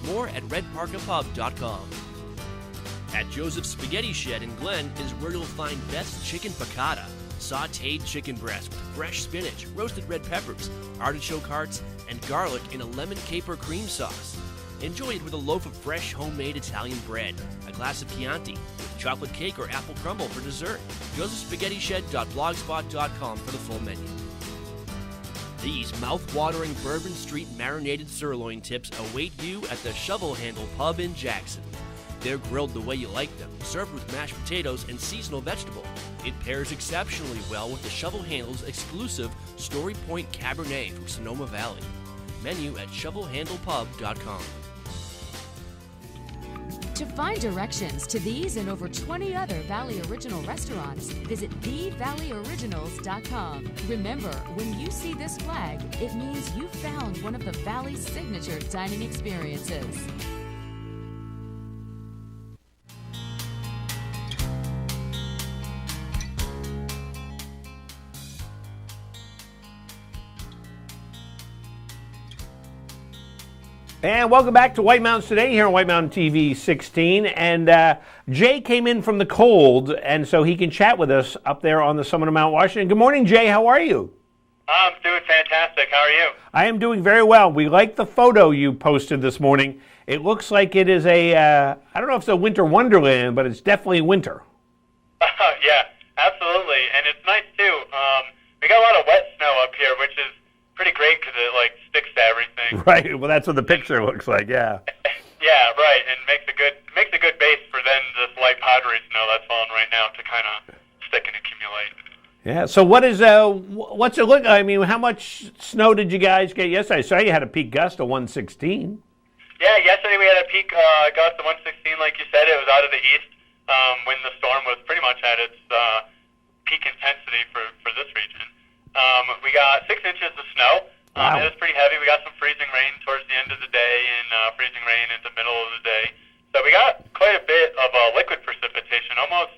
More at redparkapub.com. At Joseph's Spaghetti Shed in Glen is where you'll find Beth's Chicken Piccata, sautéed chicken breast with fresh spinach, roasted red peppers, artichoke hearts, and garlic in a lemon caper cream sauce. Enjoy it with a loaf of fresh homemade Italian bread, a glass of Chianti, with chocolate cake or apple crumble for dessert. josephspaghettished.blogspot.com for the full menu. These mouth-watering Bourbon Street marinated sirloin tips await you at the Shovel Handle Pub in Jackson. They're grilled the way you like them, served with mashed potatoes and seasonal vegetable. It pairs exceptionally well with the Shovel Handle's exclusive Story Point Cabernet from Sonoma Valley. Menu at shovelhandlepub.com. To find directions to these and over 20 other Valley Original restaurants, visit thevalleyoriginals.com. Remember, when you see this flag, it means you found one of the Valley's signature dining experiences. And welcome back to White Mountains Today here on White Mountain TV 16. And Jay came in from the cold, and so he can chat with us up there on the summit of Mount Washington. Good morning, Jay. How are you? I'm doing fantastic. How are you? I am doing very well. We like the photo you posted this morning. It looks like it is a, I don't know if it's a winter wonderland, but it's definitely winter. Yeah, absolutely. And it's nice, too. We got a lot of wet snow up here, which is pretty great because it, sticks to everything. Right. Well, that's what the picture looks like, yeah. Yeah, right. And makes a good base for then this light powdery snow that's falling right now to kind of stick and accumulate. Yeah. So what's it look like? I mean, how much snow did you guys get yesterday? I saw you had a peak gust of 116. Yeah, yesterday we had a peak gust of 116, like you said. It was out of the east when the storm was pretty much at its peak intensity for this region. We got 6 inches of snow. Wow. It was pretty heavy. We got some freezing rain towards the end of the day and freezing rain into the middle of the day. So we got quite a bit of liquid precipitation, almost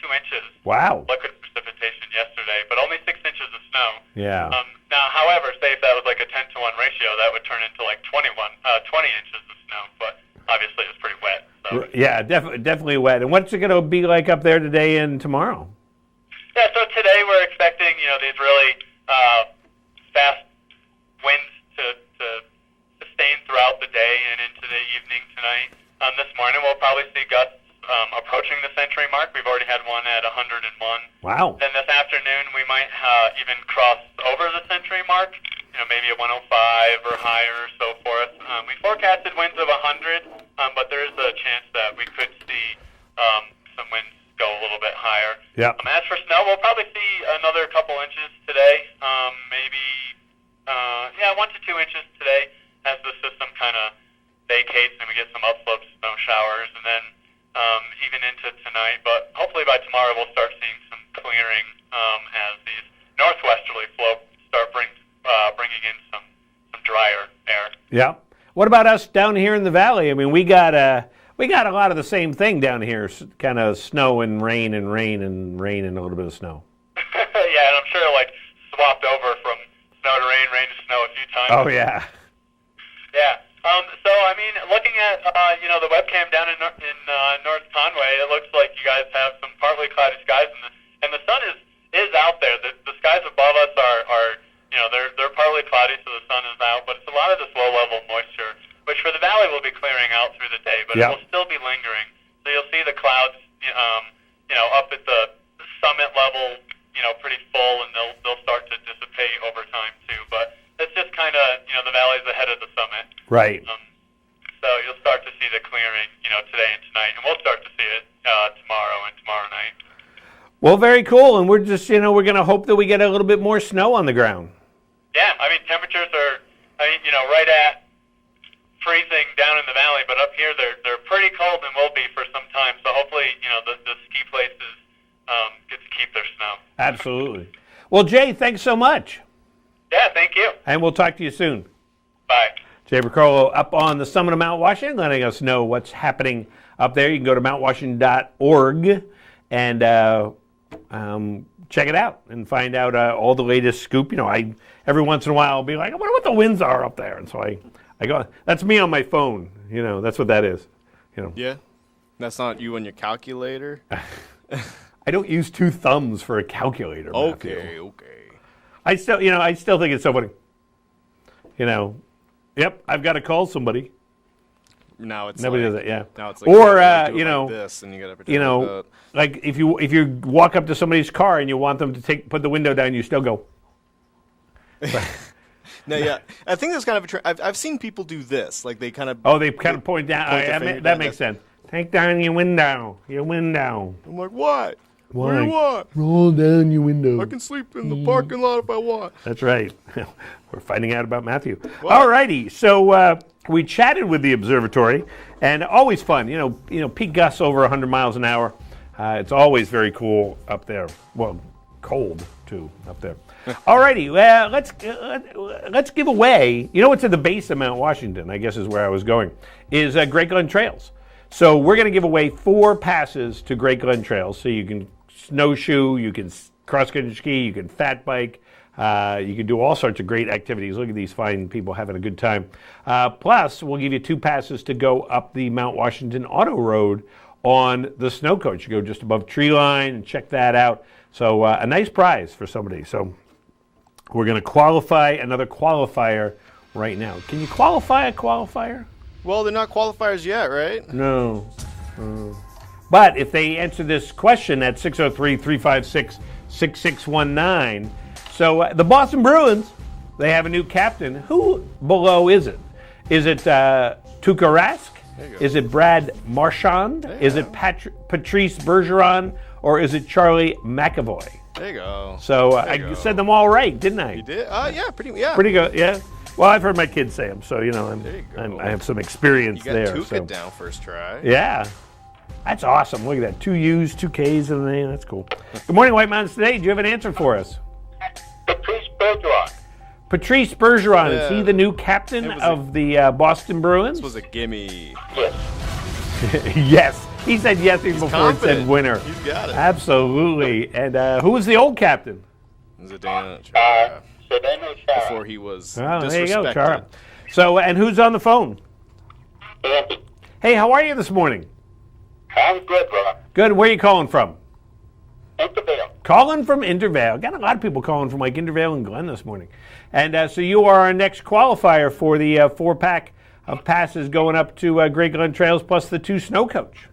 2 inches. Wow. Liquid precipitation yesterday, but only 6 inches of snow. Yeah. Now, however, say if that was like a 10-to-1 ratio, that would turn into 20 inches of snow. But obviously, it was pretty wet. So. Yeah, definitely wet. And what's it going to be like up there today and tomorrow? Yeah, so today we're expecting, these really fast winds to sustain throughout the day and into the evening tonight. This morning we'll probably see gusts approaching the century mark. We've already had one at 101. Wow. Then this afternoon we might even cross over the century mark, maybe at 105 or higher or so forth. We forecasted winds of 100, but there is a chance that we could see some winds go a little bit higher. Yeah. As for snow, we'll probably see another couple inches today, maybe 1 to 2 inches today as the system kind of vacates and we get some upslope snow showers, and then even into tonight. But hopefully by tomorrow we'll start seeing some clearing as these northwesterly flow start bringing in some drier air. Yeah. What about us down here in the valley? I mean, we got a lot of the same thing down here, kind of snow and rain and rain and rain and a little bit of snow. Yeah, and I'm sure swapped over from snow to rain, rain to snow a few times. Oh, yeah. Yeah. So, I mean, looking at, the webcam down in North Conway, it looks like you guys have some partly cloudy skies, and the sun is out there. The skies above us are they're partly cloudy, so the sun is out, but it's a lot of this low-level moisture, which for the valley will be clearing out through the day, but it will still be lingering. So you'll see the clouds, up at the summit level, pretty full, and they'll start to dissipate over time too. But it's just kind of, the valley's ahead of the summit. Right. So you'll start to see the clearing, today and tonight, and we'll start to see it tomorrow and tomorrow night. Well, very cool, and we're just, we're going to hope that we get a little bit more snow on the ground. Yeah, I mean, temperatures are, right at freezing down in the valley, but up here they're pretty cold and will be for some time. So hopefully, the ski places get to keep their snow. Absolutely. Well, Jay, thanks so much. Yeah, thank you. And we'll talk to you soon. Bye. Jay Riccolo up on the summit of Mount Washington, letting us know what's happening up there. You can go to mountwashington.org and check it out and find out all the latest scoop. Every once in a while I'll be like, I wonder what the winds are up there. And so I go, that's me on my phone. That's what that is. Yeah. That's not you on your calculator? I don't use 2 thumbs for a calculator, Matthew. Okay. I still think it's so funny. Yep, I've got to call somebody. Now it's nobody does it. Yeah. Now it's like, or like this, and you gotta pretend like that. Like if you walk up to somebody's car and you want them to put the window down, you still go. No, yeah, I think that's kind of a trend. I've seen people do this, like they kind of. Oh, they kind of point down. That makes sense. Take down your window. Your window. I'm like, what? What do you want? Roll down your window. I can sleep in the parking lot if I want. That's right. We're finding out about Matthew. All righty. So we chatted with the observatory, and always fun. You know, peak gusts over 100 miles an hour. It's always very cool up there. Well, cold too up there. All righty. Well, let's give away. You know what's at the base of Mount Washington? I guess is where I was going. Is Great Glen Trails. So we're going to give away 4 passes to Great Glen Trails. So you can snowshoe, you can cross-country ski, you can fat bike, you can do all sorts of great activities. Look at these fine people having a good time. Plus, we'll give you 2 passes to go up the Mount Washington Auto Road on the snow coach. You go just above tree line and check that out. So a nice prize for somebody. So we're going to qualify another qualifier right now. Can you qualify a qualifier? Well, they're not qualifiers yet, right? No. But if they answer this question at 603-356-6619, so the Boston Bruins, they have a new captain. Who below is it? Is it Tuukka Rask? Is it Brad Marchand? Is it Patrice Bergeron? Or is it Charlie McAvoy? There you go. So I said them all right, didn't I? You did? Yeah, pretty good, yeah. Well, I've heard my kids say them, so I have some experience there. You got Tuukka down first try. Yeah. That's awesome. Look at that. 2 U's, 2 K's in the name. That's cool. Good morning, White Mountains Today. Do you have an answer for us? Patrice Bergeron. Patrice Bergeron. Is he the new captain of the Boston Bruins? This was a gimme. Yes. Yes. He said yes before confident. It said winner. He's got it. Absolutely. And who was the old captain? Zdeno Chara. Zdeno Chara. Before he was There you go, disrespected. Chara. So, and who's on the phone? Andy. Hey, how are you this morning? I'm good, Rob. Good. Where are you calling from? Intervale. Calling from Intervale. Got a lot of people calling from like Intervale and Glen this morning. And so you are our next qualifier for the 4-pack of passes going up to Great Glen Trails plus the 2 snow coach.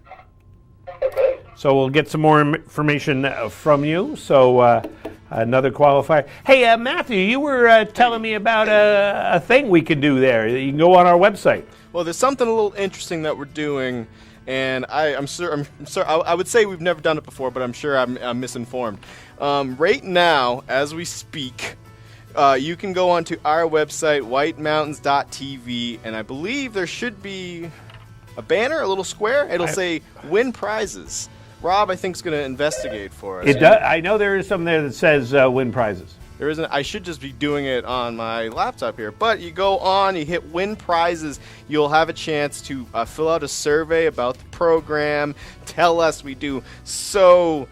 Okay. So we'll get some more information from you. So another qualifier. Hey, Matthew, you were telling me about a thing we can do there. You can go on our website. Well, there's something a little interesting that we're doing, and I'm sure I would say we've never done it before, but I'm sure I'm misinformed. Right now, as we speak, you can go onto our website, whitemountains.tv, and I believe there should be a banner, a little square. It'll say win prizes. Rob, I think, is going to investigate for us. It does. I know there is something there that says win prizes. There isn't. I should just be doing it on my laptop here. But you go on, you hit win prizes. You'll have a chance to fill out a survey about the program. Tell us we do so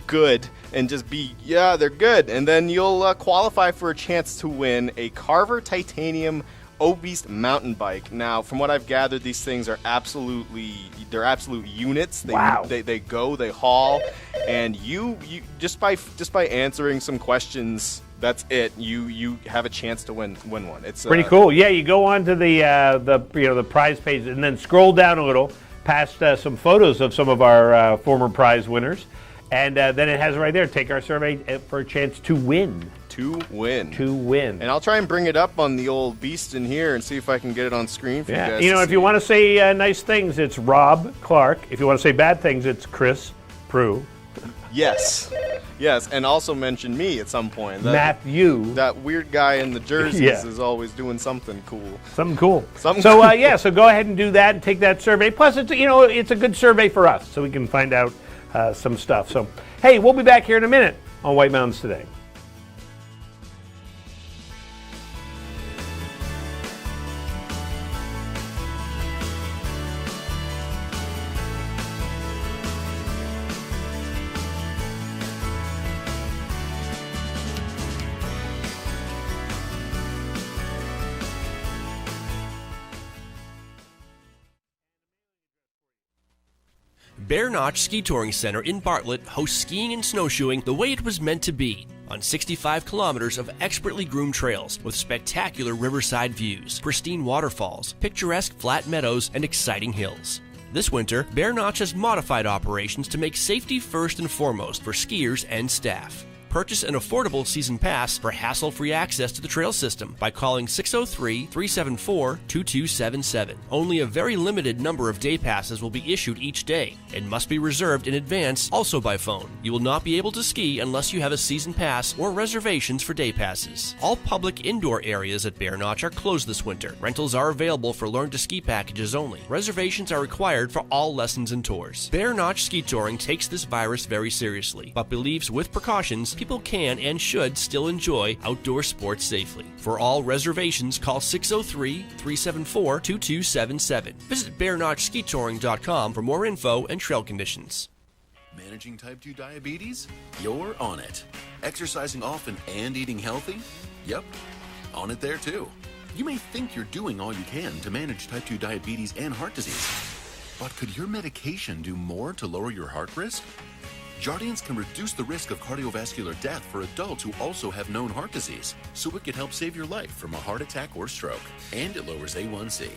good, and just be they're good. And then you'll qualify for a chance to win a Carver Titanium Obese mountain bike. Now, from what I've gathered, these things are absolute units. They they haul, and you just by answering some questions, that's it. You have a chance to win one. It's pretty cool. Yeah, you go on to the prize page and then scroll down a little past some photos of some of our former prize winners, and then it has right there. Take our survey for a chance to win. To win. And I'll try and bring it up on the old beast in here and see if I can get it on screen for you guys. If you want to say nice things, it's Rob Clark. If you want to say bad things, it's Chris Prue. Yes, and also mention me at some point. Matthew. That weird guy in the jerseys is always doing something cool. So go ahead and do that and take that survey. Plus, it's a good survey for us, so we can find out some stuff. So, hey, we'll be back here in a minute on White Mountains Today. Bear Notch Ski Touring Center in Bartlett hosts skiing and snowshoeing the way it was meant to be, on 65 kilometers of expertly groomed trails with spectacular riverside views, pristine waterfalls, picturesque flat meadows, and exciting hills. This winter, Bear Notch has modified operations to make safety first and foremost for skiers and staff. purchase an affordable season pass for hassle-free access to the trail system by calling 603-374-2277. Only a very limited number of day passes will be issued each day and must be reserved in advance, also by phone. You will not be able to ski unless you have a season pass or reservations for day passes. All public indoor areas at Bear Notch are closed this winter. Rentals are available for Learn to Ski packages only. Reservations are required for all lessons and tours. Bear Notch Ski Touring takes this virus very seriously, but believes with precautions people can and should still enjoy outdoor sports safely. For all reservations, call 603-374-2277. Visit BearNotchSkiTouring.com for more info and trail conditions. Managing type 2 diabetes? You're on it. Exercising often and eating healthy? Yep, on it there too. You may think you're doing all you can to manage type 2 diabetes and heart disease, but could your medication do more to lower your heart risk? Jardiance can reduce the risk of cardiovascular death for adults who also have known heart disease, so it could help save your life from a heart attack or stroke, and it lowers A1C.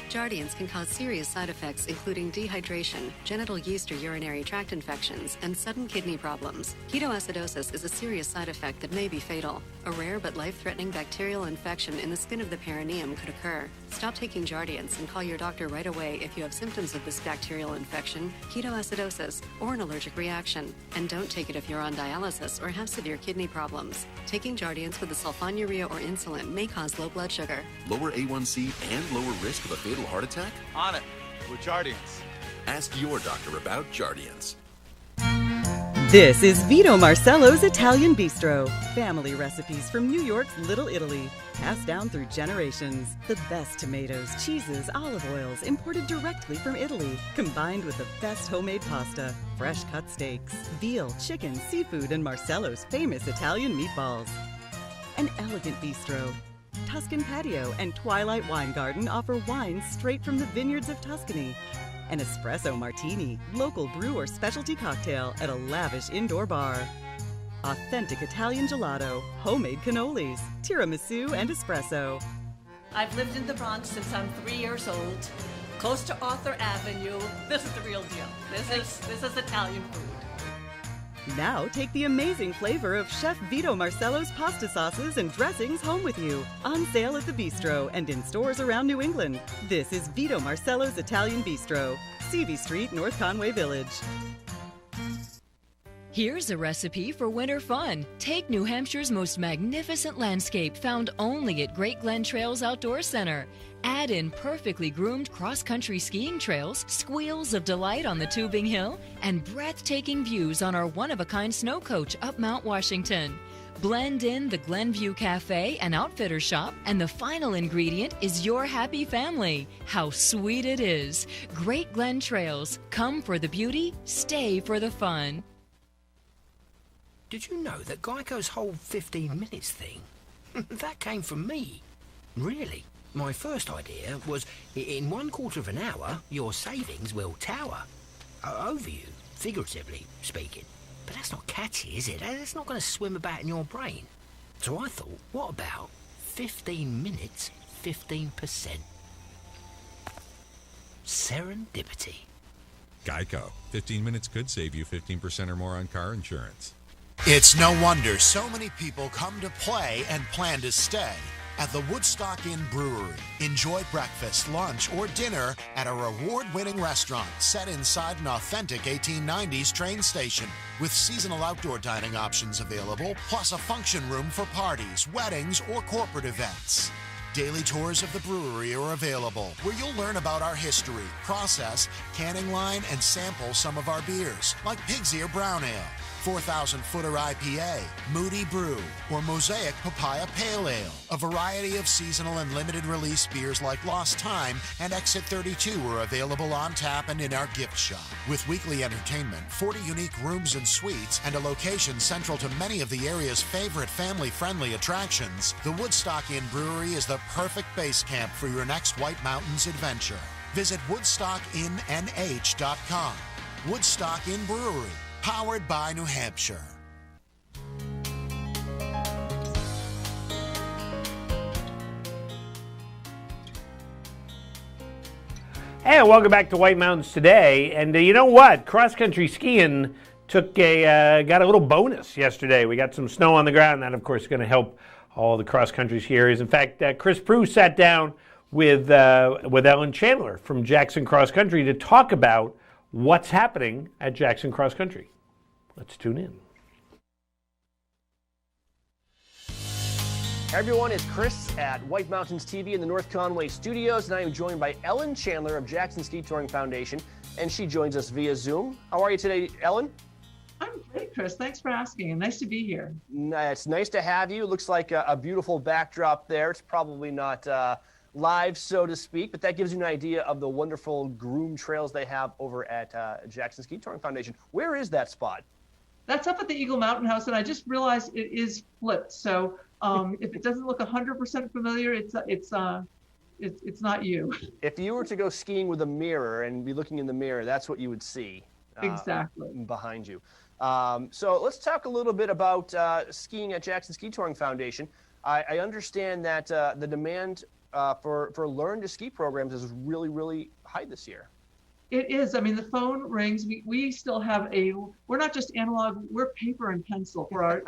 Jardiance can cause serious side effects including dehydration, genital yeast or urinary tract infections, and sudden kidney problems. Ketoacidosis is a serious side effect that may be fatal. A rare but life-threatening bacterial infection in the skin of the perineum could occur. Stop taking Jardiance and call your doctor right away if you have symptoms of this bacterial infection, ketoacidosis, or an allergic reaction. And don't take it if you're on dialysis or have severe kidney problems. Taking Jardiance with the sulfonylurea or insulin may cause low blood sugar. Lower A1C and lower risk of a fatal heart attack? On it with Jardiance. Ask your doctor about Jardiance. This is Vito Marcello's Italian Bistro. Family recipes from New York's Little Italy, passed down through generations. The best tomatoes, cheeses, olive oils imported directly from Italy, combined with the best homemade pasta, fresh cut steaks, veal, chicken, seafood, and Marcello's famous Italian meatballs. An elegant bistro. Tuscan Patio and Twilight Wine Garden offer wines straight from the vineyards of Tuscany. An espresso martini, local brew or specialty cocktail at a lavish indoor bar. Authentic Italian gelato, homemade cannolis, tiramisu, and espresso. I've lived in the Bronx since I'm 3 years old, close to Arthur Avenue. This is the real deal. This is Italian food. Now take the amazing flavor of Chef Vito Marcello's pasta sauces and dressings home with you. On sale at the Bistro and in stores around New England. This is Vito Marcello's Italian Bistro, CV Street, North Conway Village. Here's a recipe for winter fun. Take New Hampshire's most magnificent landscape found only at Great Glen Trails Outdoor Center. Add in perfectly groomed cross-country skiing trails, squeals of delight on the Tubing Hill, and breathtaking views on our one-of-a-kind snow coach up Mount Washington. Blend in the Glenview Cafe and Outfitter Shop, and the final ingredient is your happy family. How sweet it is. Great Glen Trails. Come for the beauty, stay for the fun. Did you know that Geico's whole 15 minutes thing, that came from me? Really? My first idea was, in 1/4 of an hour, your savings will tower. Over you, figuratively speaking. But that's not catchy, is it? That's not going to swim about in your brain. So I thought, what about 15 minutes, 15%? Serendipity. Geico. 15 minutes could save you 15% or more on car insurance. It's no wonder so many people come to play and plan to stay at the Woodstock Inn Brewery. Enjoy breakfast, lunch, or dinner at a award-winning restaurant set inside an authentic 1890s train station with seasonal outdoor dining options available, plus a function room for parties, weddings, or corporate events. Daily tours of the brewery are available, where you'll learn about our history, process, canning line, and sample some of our beers, like Pig's Ear Brown Ale, 4,000 Footer IPA, Moody Brew, or Mosaic Papaya Pale Ale. A variety of seasonal and limited release beers like Lost Time and Exit 32 are available on tap and in our gift shop. With weekly entertainment, 40 unique rooms and suites, and a location central to many of the area's favorite family-friendly attractions, the Woodstock Inn Brewery is the perfect base camp for your next White Mountains adventure. Visit WoodstockInnNH.com. Woodstock Inn Brewery, powered by New Hampshire. And welcome back to White Mountains Today. And you know what? Cross-country skiing got a little bonus yesterday. We got some snow on the ground. That, of course, is going to help all the cross-country skiers. In fact, Chris Prue sat down with Ellen Chandler from Jackson Cross Country to talk about what's happening at Jackson Cross Country. Let's tune in. Hey everyone, it's Chris at White Mountains TV in the North Conway studios, and I am joined by Ellen Chandler of Jackson Ski Touring Foundation, and she joins us via Zoom. How are you today, Ellen? I'm great, Chris. Thanks for asking, and nice to be here. It's nice to have you. It looks like a beautiful backdrop there. It's probably not live, so to speak, but that gives you an idea of the wonderful groomed trails they have over at Jackson Ski Touring Foundation. Where is that spot? That's up at the Eagle Mountain House, and I just realized it is flipped. So if it doesn't look 100% familiar, it's not you. If you were to go skiing with a mirror and be looking in the mirror, that's what you would see. Exactly. Behind you. So let's talk a little bit about skiing at Jackson Ski Touring Foundation. I understand that the demand for Learn to Ski programs is really, really high this year. It is. I mean, the phone rings. We still have we're not just analog, we're paper and pencil for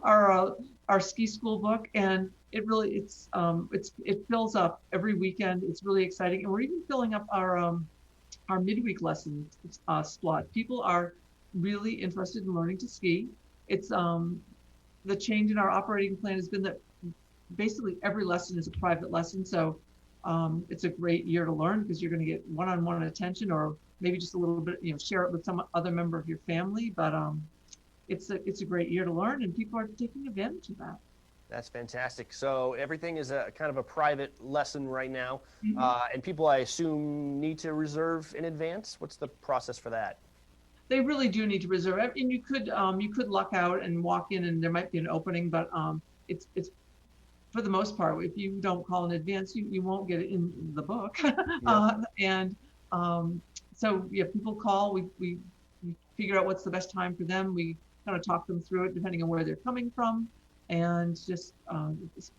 our ski school book, and it fills up every weekend. It's really exciting, and we're even filling up our midweek lesson slot. People are really interested in learning to ski. It's the change in our operating plan has been that basically every lesson is a private lesson, so it's a great year to learn because you're going to get one-on-one attention, or maybe just a little bit, share it with some other member of your family. But it's a great year to learn, and people are taking advantage of that. That's fantastic. So everything is a kind of a private lesson right now, Mm-hmm. And people, I assume, need to reserve in advance. What's the process for that? They really do need to reserve, and you could luck out and walk in, and there might be an opening, but it's for the most part, if you don't call in advance, you won't get it in the book. Yeah. So yeah, people call. We figure out what's the best time for them. We kind of talk them through it depending on where they're coming from, and just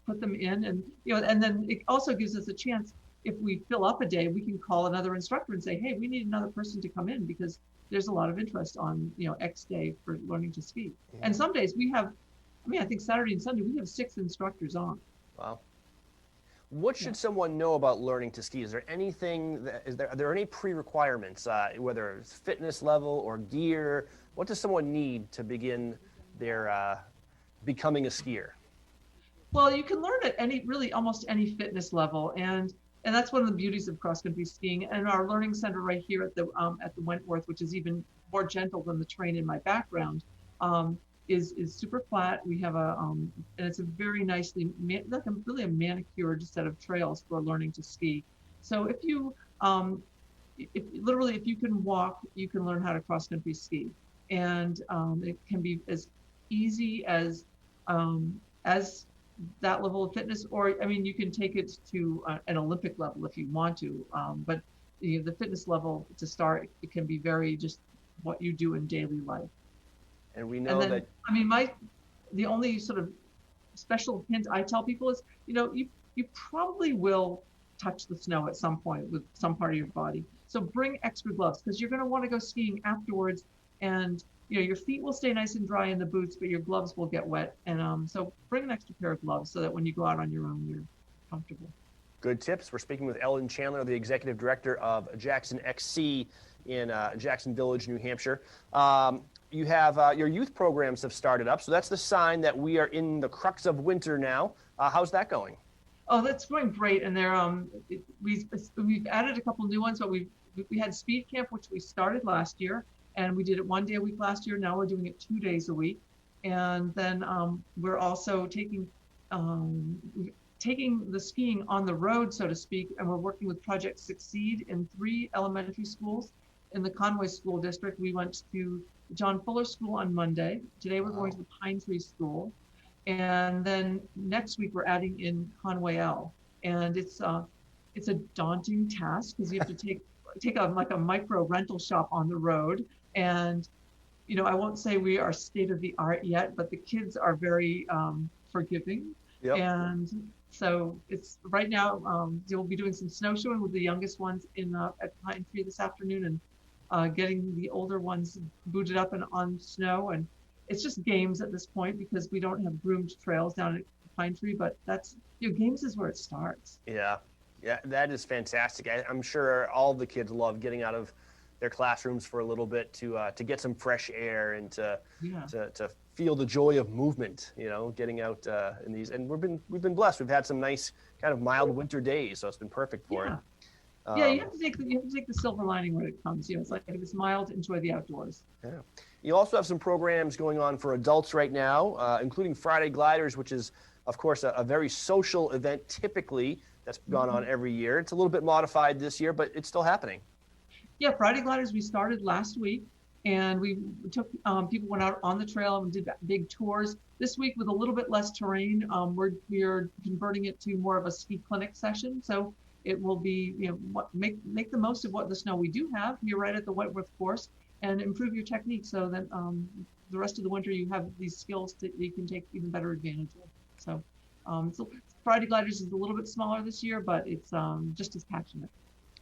put them in. And and then it also gives us a chance. If we fill up a day, we can call another instructor and say, hey, we need another person to come in because there's a lot of interest on X day for learning to ski. Yeah. And some days we have. I think Saturday and Sunday, we have 6 instructors on. Wow. What should someone know about learning to ski? Is there anything, are there any pre-requirements, whether it's fitness level or gear? What does someone need to begin their becoming a skier? Well, you can learn at almost any fitness level. And that's one of the beauties of cross-country skiing. And our learning center right here at the Wentworth, which is even more gentle than the terrain in my background, is super flat. We have and it's a very nicely, really a manicured set of trails for learning to ski. So if you can walk, you can learn how to cross country ski, and it can be as easy as that level of fitness, or you can take it to an Olympic level if you want to. But the fitness level to start, it can be very just what you do in daily life. And we know that. The only sort of special hint I tell people is, you probably will touch the snow at some point with some part of your body. So bring extra gloves because you're going to want to go skiing afterwards, and your feet will stay nice and dry in the boots, but your gloves will get wet. And so bring an extra pair of gloves so that when you go out on your own, you're comfortable. Good tips. We're speaking with Ellen Chandler, the executive director of Jackson XC in Jackson Village, New Hampshire. You have your youth programs have started up, so that's the sign that we are in the crux of winter now. How's that going? Oh, that's going great, and we've added a couple new ones. But we had Speed Camp, which we started last year, and we did it 1 day a week last year. Now we're doing it 2 days a week, and then we're also taking the skiing on the road, so to speak, and we're working with Project Succeed in 3 elementary schools in the Conway School District. We went to John Fuller School on Monday. Today we're going to the Pine Tree School. And then next week we're adding in Conway L. And it's a daunting task because you have to take a micro rental shop on the road. And, I won't say we are state of the art yet, but the kids are very forgiving. Yep. And so it's right now, we'll be doing some snowshoeing with the youngest ones at Pine Tree this afternoon. And getting the older ones booted up and on snow. And it's just games at this point because we don't have groomed trails down at Pine Tree, but that's, games is where it starts. Yeah, that is fantastic. I'm sure all the kids love getting out of their classrooms for a little bit to get some fresh air and to feel the joy of movement. Getting out in these, and we've been blessed. We've had some nice kind of mild winter days, so it's been perfect for it. You have to take the silver lining when it comes. It's like if it's mild, enjoy the outdoors. Yeah. You also have some programs going on for adults right now, including Friday Gliders, which is, of course, a very social event typically that's gone on every year. It's a little bit modified this year, but it's still happening. Yeah, Friday Gliders, we started last week, and we took people went out on the trail and did big tours. This week, with a little bit less terrain, we're converting it to more of a ski clinic session. So it will be, make the most of what the snow we do have. You're right at the Wentworth course, and improve your technique so that the rest of the winter you have these skills that you can take even better advantage of. So Friday Gliders is a little bit smaller this year, but it's just as passionate.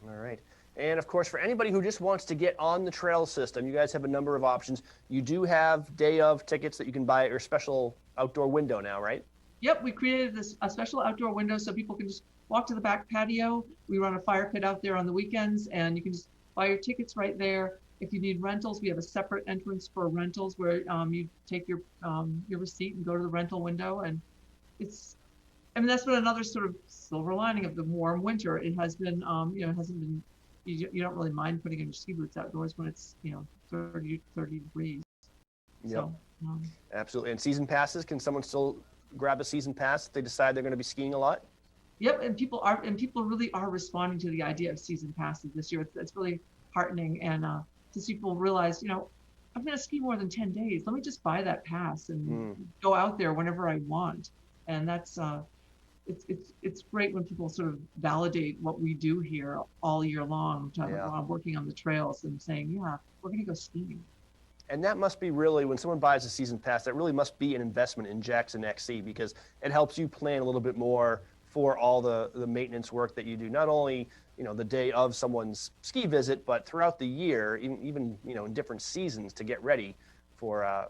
All right. And of course, for anybody who just wants to get on the trail system, you guys have a number of options. You do have day of tickets that you can buy at your special outdoor window now, right? Yep, we created a special outdoor window so people can just walk to the back patio. We run a fire pit out there on the weekends, and you can just buy your tickets right there. If you need rentals, we have a separate entrance for rentals where you take your receipt and go to the rental window. And that's been another sort of silver lining of the warm winter. It has been, it hasn't been, you don't really mind putting on your ski boots outdoors when it's, 30 degrees. Yep. So, absolutely. And season passes, can someone still grab a season pass if they decide they're going to be skiing a lot? Yep, and people really are responding to the idea of season passes this year. It's really heartening, and to see people realize, I'm going to ski more than 10 days. Let me just buy that pass and go out there whenever I want. And that's it's great when people sort of validate what we do here all year long, working on the trails and saying, yeah, we're going to go skiing. And that must be really, when someone buys a season pass, that really must be an investment in Jackson XC, because it helps you plan a little bit more for all the maintenance work that you do, not only the day of someone's ski visit, but throughout the year, even in different seasons to get ready for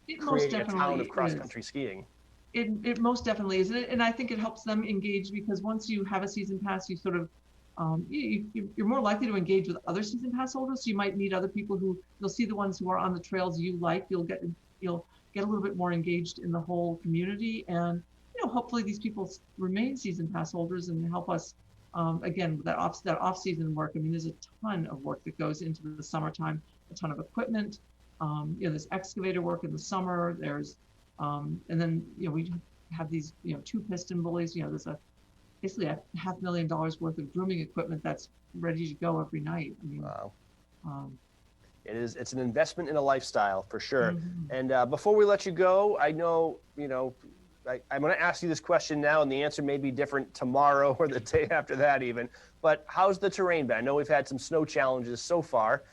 creating a town of cross-country skiing. It most definitely is, and I think it helps them engage, because once you have a season pass, you sort of you're more likely to engage with other season pass holders. So you might meet other people you'll see the ones who are on the trails you like. You'll get a little bit more engaged in the whole community, and hopefully these people remain season pass holders and help us again that off season work. I mean, there's a ton of work that goes into the summertime, a ton of equipment. There's excavator work in the summer. There's and then we have these 2 piston bullies. There's basically $500,000 worth of grooming equipment that's ready to go every night. I mean, wow. It's an investment in a lifestyle for sure. Mm-hmm. And before we let you go, I know I'm going to ask you this question now, and the answer may be different tomorrow or the day after that even. But how's the terrain been? I know we've had some snow challenges so far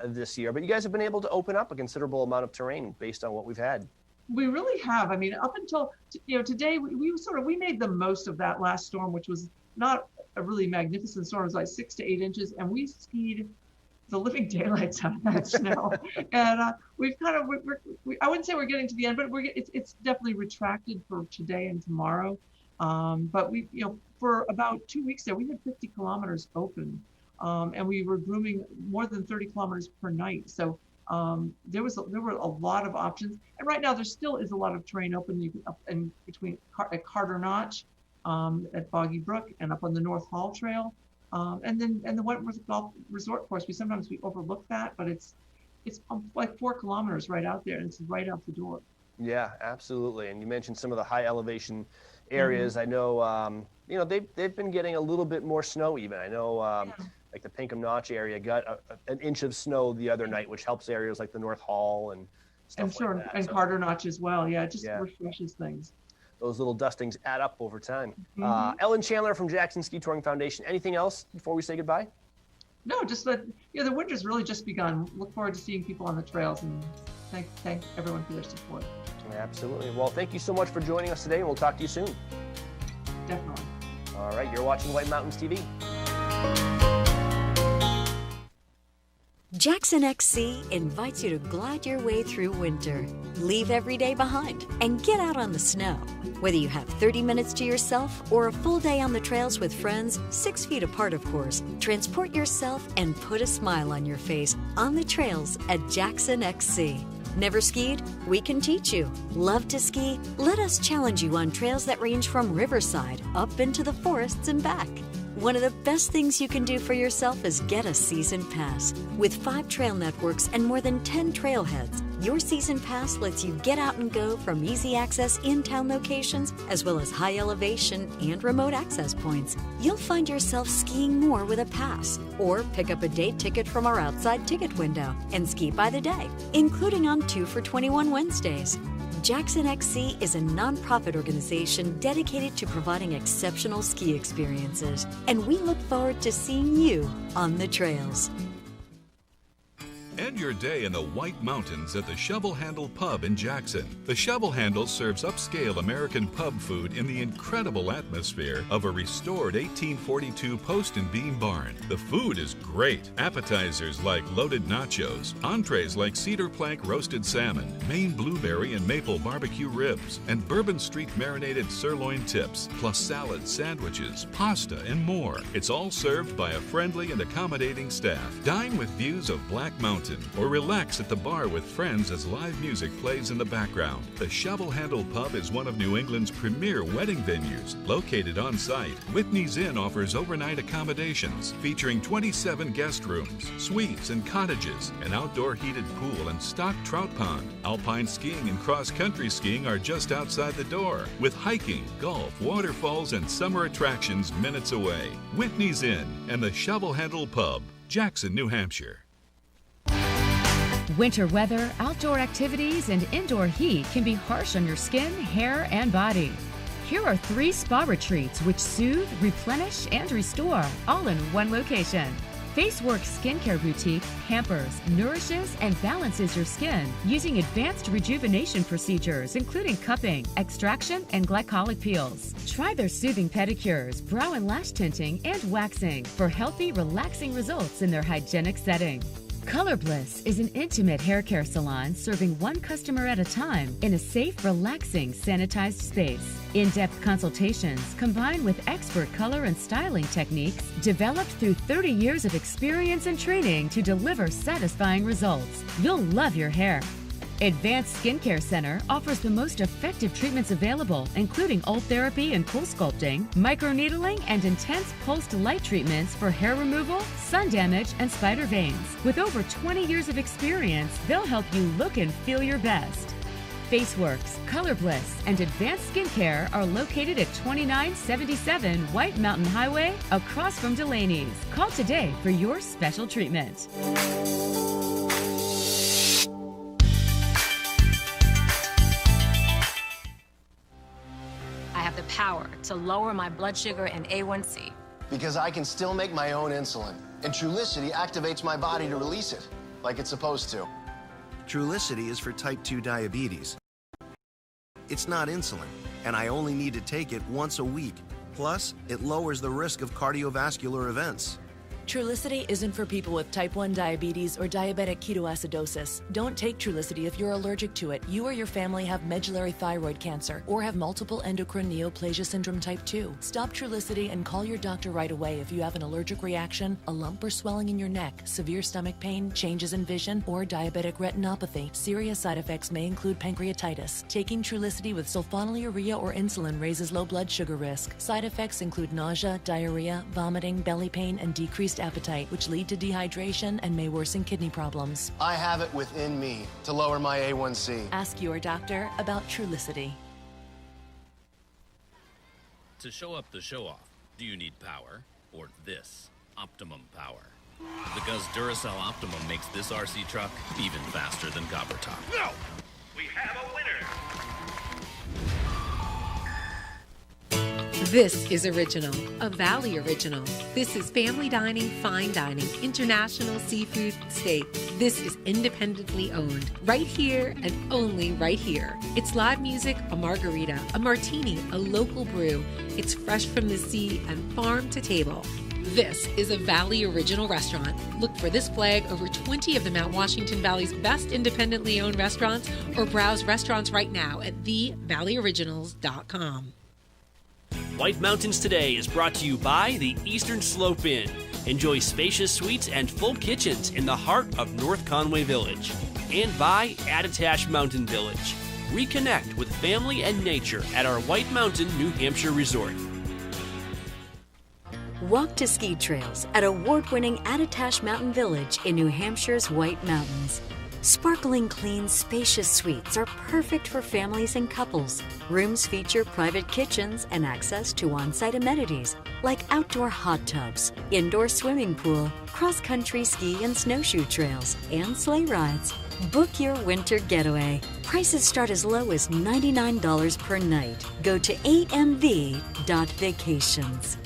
this year, but you guys have been able to open up a considerable amount of terrain based on what we've had. We really have. I mean, up until today, we made the most of that last storm, which was not a really magnificent storm. It was like 6 to 8 inches, and we skied the living daylights out of that snow. And we've kind of, I wouldn't say we're getting to the end, but it's definitely retracted for today and tomorrow. But we, for about 2 weeks there, we had 50 kilometers open, and we were grooming more than 30 kilometers per night. So there were a lot of options, and right now there still is a lot of terrain open. You can up in between at Carter Notch, at Boggy Brook, and up on the North Hall Trail, and the Wentworth Golf Resort course. We sometimes overlook that, but it's like 4 kilometers right out there, and it's right out the door. Yeah, absolutely. And you mentioned some of the high elevation areas. I know they've been getting a little bit more snow even. I know. Like the Pinkham Notch area got an inch of snow the other night, which helps areas like the North Hall and stuff like that. And Carter Notch as well. Yeah, it just refreshes things. Those little dustings add up over time. Mm-hmm. Ellen Chandler from Jackson Ski Touring Foundation. Anything else before we say goodbye? No, just that the winter's really just begun. Look forward to seeing people on the trails, and thank everyone for their support. Absolutely. Well, thank you so much for joining us today, and we'll talk to you soon. Definitely. All right, you're watching White Mountains TV. Jackson XC invites you to glide your way through winter. Leave every day behind and get out on the snow. Whether you have 30 minutes to yourself or a full day on the trails with friends, 6 feet apart of course, transport yourself and put a smile on your face on the trails at Jackson XC. Never skied? We can teach you. Love to ski? Let us challenge you on trails that range from Riverside up into the forests and back. One of the best things you can do for yourself is get a season pass. With 5 trail networks and more than 10 trailheads, your season pass lets you get out and go from easy access in-town locations as well as high elevation and remote access points. You'll find yourself skiing more with a pass, or pick up a day ticket from our outside ticket window and ski by the day, including on 2 for $21 Wednesdays. Jackson XC is a nonprofit organization dedicated to providing exceptional ski experiences, and we look forward to seeing you on the trails. End your day in the White Mountains at the Shovel Handle Pub in Jackson. The Shovel Handle serves upscale American pub food in the incredible atmosphere of a restored 1842 post and beam barn. The food is great. Appetizers like loaded nachos, entrees like cedar plank roasted salmon, Maine blueberry and maple barbecue ribs, and Bourbon Street marinated sirloin tips, plus salads, sandwiches, pasta, and more. It's all served by a friendly and accommodating staff. Dine with views of Black Mountain, or relax at the bar with friends as live music plays in the background. The Shovel Handle Pub is one of New England's premier wedding venues. Located on site, Whitney's Inn offers overnight accommodations featuring 27 guest rooms, suites, and cottages, an outdoor heated pool and stocked trout pond. Alpine skiing and cross-country skiing are just outside the door, with hiking, golf, waterfalls, and summer attractions minutes away. Whitney's Inn and the Shovel Handle Pub, Jackson, New Hampshire. Winter weather, outdoor activities, and indoor heat can be harsh on your skin, hair, and body. Here are 3 spa retreats which soothe, replenish, and restore, all in one location. FaceWorks Skincare Boutique pampers, nourishes, and balances your skin using advanced rejuvenation procedures including cupping, extraction, and glycolic peels. Try their soothing pedicures, brow and lash tinting, and waxing for healthy, relaxing results in their hygienic setting. Color Bliss is an intimate hair care salon serving one customer at a time in a safe, relaxing, sanitized space. In-depth consultations combined with expert color and styling techniques developed through 30 years of experience and training to deliver satisfying results. You'll love your hair. Advanced Skincare Center offers the most effective treatments available, including Ult Therapy and Cool Sculpting, microneedling, and intense pulsed light treatments for hair removal, sun damage, and spider veins. With over 20 years of experience, they'll help you look and feel your best. FaceWorks, Color Bliss, and Advanced Skincare are located at 2977 White Mountain Highway, across from Delaney's. Call today for your special treatment. I have the power to lower my blood sugar and A1C. Because I can still make my own insulin, and Trulicity activates my body to release it, like it's supposed to. Trulicity is for type 2 diabetes. It's not insulin, and I only need to take it once a week. Plus, it lowers the risk of cardiovascular events. Trulicity isn't for people with type 1 diabetes or diabetic ketoacidosis. Don't take Trulicity if you're allergic to it, you or your family have medullary thyroid cancer, or have multiple endocrine neoplasia syndrome type 2. Stop Trulicity and call your doctor right away if you have an allergic reaction, a lump or swelling in your neck, severe stomach pain, changes in vision, or diabetic retinopathy. Serious side effects may include pancreatitis. Taking Trulicity with sulfonylurea or insulin raises low blood sugar risk. Side effects include nausea, diarrhea, vomiting, belly pain, and decreased appetite, which lead to dehydration and may worsen kidney problems. I have it within me to lower my A1C. Ask your doctor about Trulicity. To show up the show-off, do you need power or this? Optimum power. Because Duracell Optimum makes this RC truck even faster than Copper Top. No! We have a winner! This is Original, a Valley Original. This is family dining, fine dining, international seafood, steak. This is independently owned, right here and only right here. It's live music, a margarita, a martini, a local brew. It's fresh from the sea and farm to table. This is a Valley Original restaurant. Look for this flag over 20 of the Mount Washington Valley's best independently owned restaurants, or browse restaurants right now at thevalleyoriginals.com. White Mountains Today is brought to you by the Eastern Slope Inn. Enjoy spacious suites and full kitchens in the heart of North Conway Village. And by Attitash Mountain Village. Reconnect with family and nature at our White Mountain, New Hampshire resort. Walk to ski trails at award-winning Attitash Mountain Village in New Hampshire's White Mountains. Sparkling clean, spacious suites are perfect for families and couples. Rooms feature private kitchens and access to on-site amenities like outdoor hot tubs, indoor swimming pool, cross-country ski and snowshoe trails, and sleigh rides. Book your winter getaway. Prices start as low as $99 per night. Go to amv.vacations.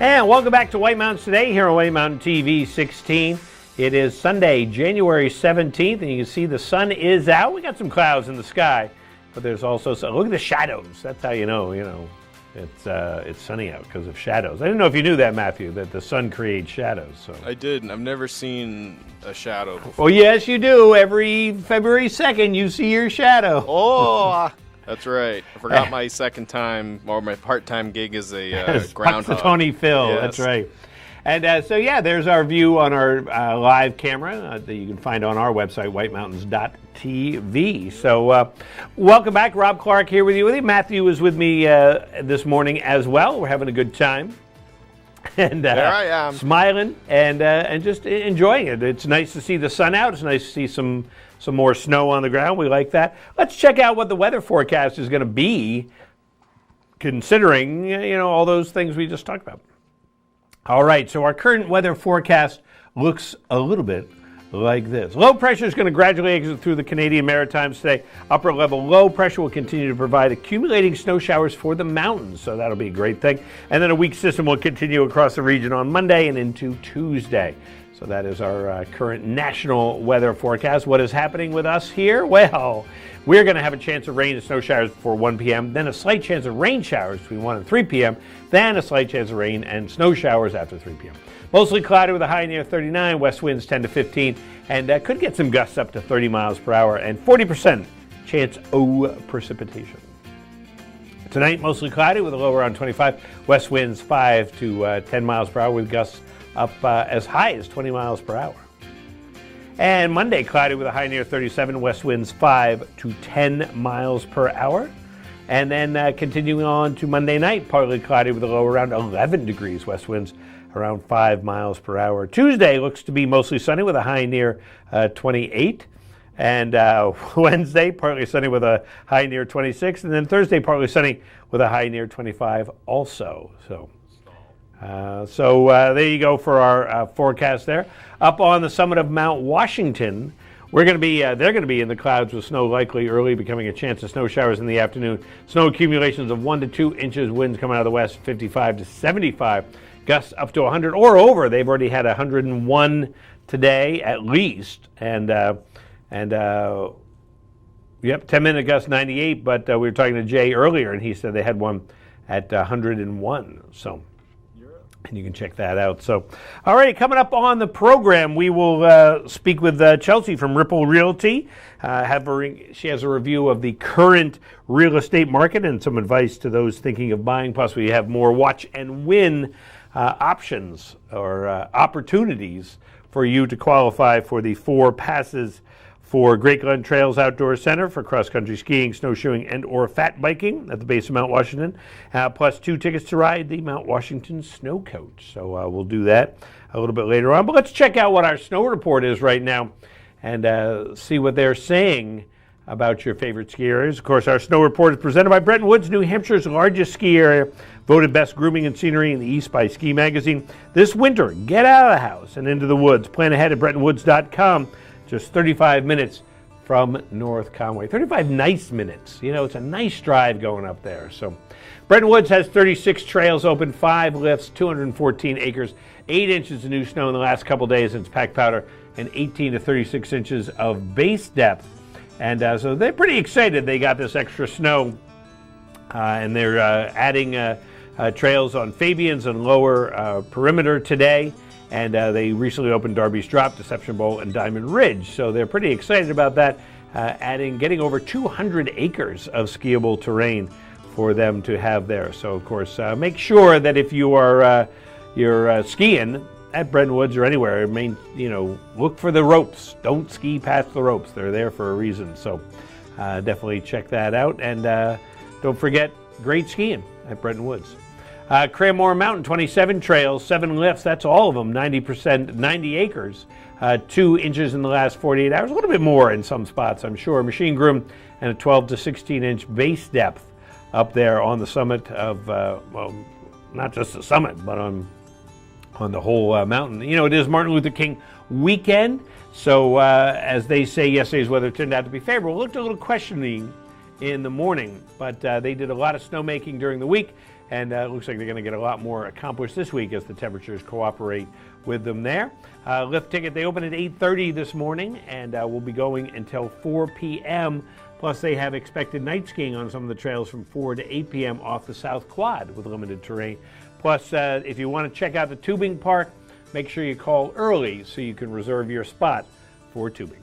And welcome back to White Mountains Today here on White Mountain TV 16. It is Sunday, January 17th, and you can see the sun is out. We got some clouds in the sky, but there's also some, look at the shadows. That's how you know it's sunny out, because of shadows. I didn't know if you knew that, Matthew, that the sun creates shadows. So I did. I've never seen a shadow before. Well, yes, you do. Every February 2nd, you see your shadow. Oh, that's right. I forgot my second time, or my part-time gig as a groundhog. Tony Phil, Yes. That's right. And so, yeah, there's our view on our live camera that you can find on our website, whitemountains.tv. So welcome back. Rob Clark here with you. Matthew is with me this morning as well. We're having a good time. And there I am. Smiling and just enjoying it. It's nice to see the sun out. It's nice to see some more snow on the ground. We like that. Let's check out what the weather forecast is going to be, considering all those things we just talked about. All right, so our current weather forecast looks a little bit like this. Low pressure is going to gradually exit through the Canadian Maritimes today. Upper level low pressure will continue to provide accumulating snow showers for the mountains, so that'll be a great thing. And then a weak system will continue across the region on Monday and into Tuesday. So that is our current national weather forecast. What is happening with us here? Well, we're going to have a chance of rain and snow showers before 1 p.m., then a slight chance of rain showers between 1 and 3 p.m., then a slight chance of rain and snow showers after 3 p.m. Mostly cloudy with a high near 39, west winds 10 to 15, and could get some gusts up to 30 miles per hour, and 40% chance of precipitation. Tonight, mostly cloudy with a low around 25, west winds 5 to 10 miles per hour with gusts up as high as 20 miles per hour. And Monday, cloudy with a high near 37, west winds 5 to 10 miles per hour. And then continuing on to Monday night, partly cloudy with a low around 11 degrees, west winds around 5 miles per hour. Tuesday looks to be mostly sunny with a high near 28. And Wednesday, partly sunny with a high near 26. And then Thursday, partly sunny with a high near 25 also. So there you go for our forecast there. Up on the summit of Mount Washington, they're going to be in the clouds with snow likely early, becoming a chance of snow showers in the afternoon. Snow accumulations of 1 to 2 inches, winds coming out of the west, 55 to 75, gusts up to 100 or over. They've already had 101 today at least, and 10-minute gust 98. But we were talking to Jay earlier, and he said they had one at 101. So. And you can check that out. So, all right, coming up on the program, we will speak with Chelsea from Ripple Realty. She has a review of the current real estate market and some advice to those thinking of buying. Plus, we have more watch and win options or opportunities for you to qualify for the 4 passes for Great Glen Trails Outdoor Center for cross-country skiing, snowshoeing, and or fat biking at the base of Mount Washington, plus 2 tickets to ride the Mount Washington Snow Coach. So we'll do that a little bit later on. But let's check out what our snow report is right now and see what they're saying about your favorite ski areas. Of course, our snow report is presented by Bretton Woods, New Hampshire's largest ski area, voted best grooming and scenery in the East by Ski Magazine. This winter, get out of the house and into the woods. Plan ahead at BrettonWoods.com. Just 35 minutes from North Conway. 35 nice minutes. You know, it's a nice drive going up there. So, Bretton Woods has 36 trails open, 5 lifts, 214 acres, 8 inches of new snow in the last couple days. It's packed powder and 18 to 36 inches of base depth. And so they're pretty excited they got this extra snow. And they're adding trails on Fabians and Lower Perimeter today. And they recently opened Darby's Drop, Deception Bowl, and Diamond Ridge. So they're pretty excited about that, getting over 200 acres of skiable terrain for them to have there. So, of course, make sure that if you are you're skiing at Bretton Woods or anywhere, look for the ropes. Don't ski past the ropes. They're there for a reason. So definitely check that out. And don't forget, great skiing at Bretton Woods. Cranmore Mountain, 27 trails, 7 lifts. That's all of them, 90 acres, 2 inches in the last 48 hours. A little bit more in some spots, I'm sure. Machine groom and a 12 to 16 inch base depth up there on the summit of, well, not just the summit, but on the whole mountain. You know, it is Martin Luther King weekend, so as they say, yesterday's weather turned out to be favorable. It looked a little questioning in the morning, but they did a lot of snowmaking during the week, and it looks like they're going to get a lot more accomplished this week as the temperatures cooperate with them there. Lift ticket, they open at 8:30 this morning, and will be going until 4 p.m., plus they have expected night skiing on some of the trails from 4 to 8 p.m. off the South Quad with limited terrain. Plus, if you want to check out the tubing park, make sure you call early so you can reserve your spot for tubing.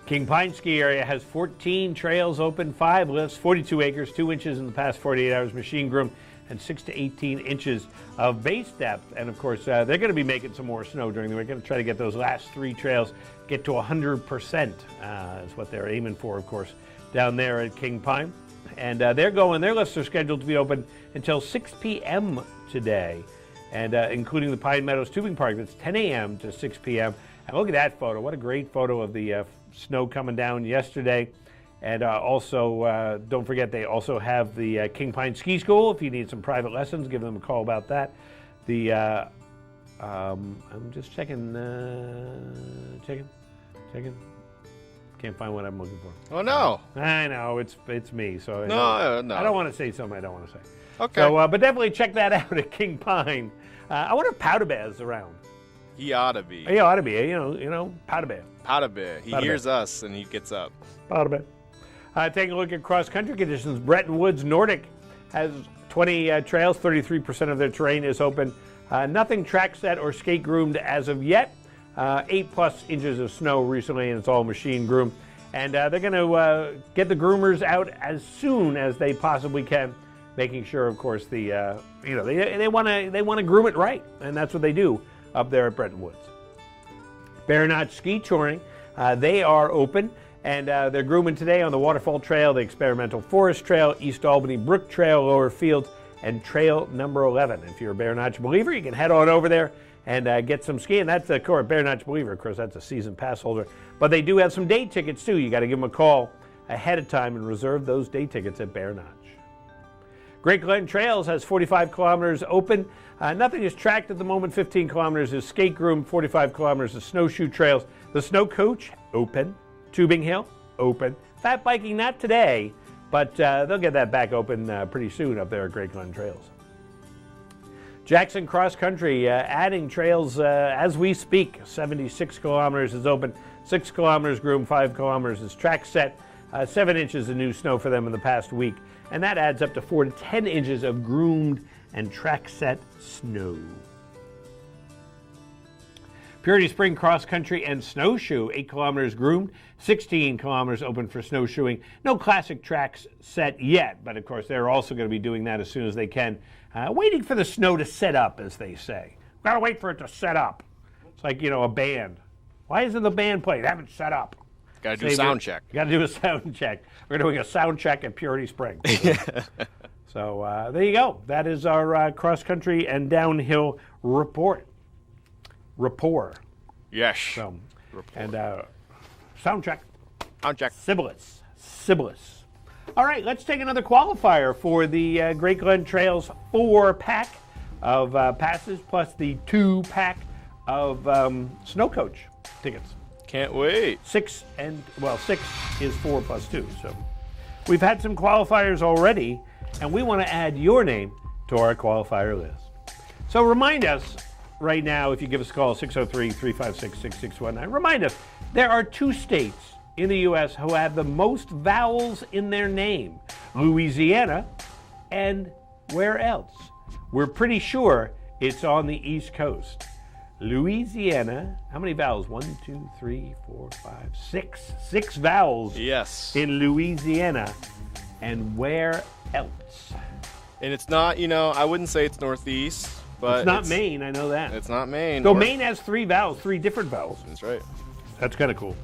King Pine Ski Area has 14 trails open, 5 lifts, 42 acres, 2 inches in the past 48 hours, machine groom, and 6 to 18 inches of base depth. And of course, they're going to be making some more snow during the week. We're going to try to get those last 3 trails, get to 100%, is what they're aiming for, of course, down there at King Pine. And their lifts are scheduled to be open until 6 p.m. today, and including the Pine Meadows Tubing Park. That's 10 a.m. to 6 p.m. And look at that photo. What a great photo of the snow coming down yesterday. And also, don't forget, they also have the King Pine Ski School. If you need some private lessons, give them a call about that. I'm just checking. Can't find what I'm looking for. Oh, no. I know, it's me. So No. I don't want to say something I don't want to say. Okay. So, but definitely check that out at King Pine. I wonder if Powder Bear's around. He ought to be. He ought to be. You know, Powder Bear. Powder Bear. He hears us and he gets up. Powder Bear. Taking a look at cross-country conditions, Bretton Woods Nordic has 20 trails. 33% of their terrain is open. Nothing track set or skate groomed as of yet. 8+ inches of snow recently, and it's all machine groomed. And they're going to get the groomers out as soon as they possibly can, making sure, of course, they want to groom it right, and that's what they do up there at Bretton Woods. Bear Notch Ski Touring, they are open, and they're grooming today on the Waterfall Trail, the Experimental Forest Trail, East Albany Brook Trail, Lower Fields, and Trail number 11. If you're a Bear Notch believer, you can head on over there and get some skiing. That's the core Bear Notch believer. Of course, that's a season pass holder. But they do have some day tickets, too. You got to give them a call ahead of time and reserve those day tickets at Bear Notch. Great Glen Trails has 45 kilometers open. Nothing is tracked at the moment. 15 kilometers is skate groomed. 45 kilometers is snowshoe trails. The Snow Coach, open. Tubing Hill, open. Fat biking, not today, but they'll get that back open pretty soon up there at Great Glen Trails. Jackson Cross Country adding trails as we speak. 76 kilometers is open, 6 kilometers groomed, 5 kilometers is track set, 7 inches of new snow for them in the past week, and that adds up to 4 to 10 inches of groomed and track set snow. Purity Spring Cross Country and Snowshoe, 8 kilometers groomed, 16 kilometers open for snowshoeing. No classic tracks set yet, but of course they're also going to be doing that as soon as they can. Waiting for the snow to set up, as they say. We've got to wait for it to set up. It's like, a band. Why isn't the band playing? They haven't set up. Got to do a sound check. Got to do a sound check. We're doing a sound check at Purity Spring. So there you go. That is our cross-country and downhill report. Rapport. Yes. So, and sound check. I'm Jack. Sibilis. All right, let's take another qualifier for the Great Glen Trails 4-pack of passes plus the 2-pack of Snow Coach tickets. Can't wait. 6 is 4 plus 2. So we've had some qualifiers already, and we want to add your name to our qualifier list. So remind us right now, if you give us a call, 603-356-6619, remind us, there are 2 states in the U.S. who have the most vowels in their name, Louisiana and where else? We're pretty sure it's on the East Coast. Louisiana, how many vowels? 1, 2, 3, 4, 5, 6. 6 vowels in Louisiana. And where else? And it's not, I wouldn't say it's Northeast, but it's not Maine, I know that. It's not Maine. So Maine has 3 vowels, 3 different vowels. That's right. That's kind of cool.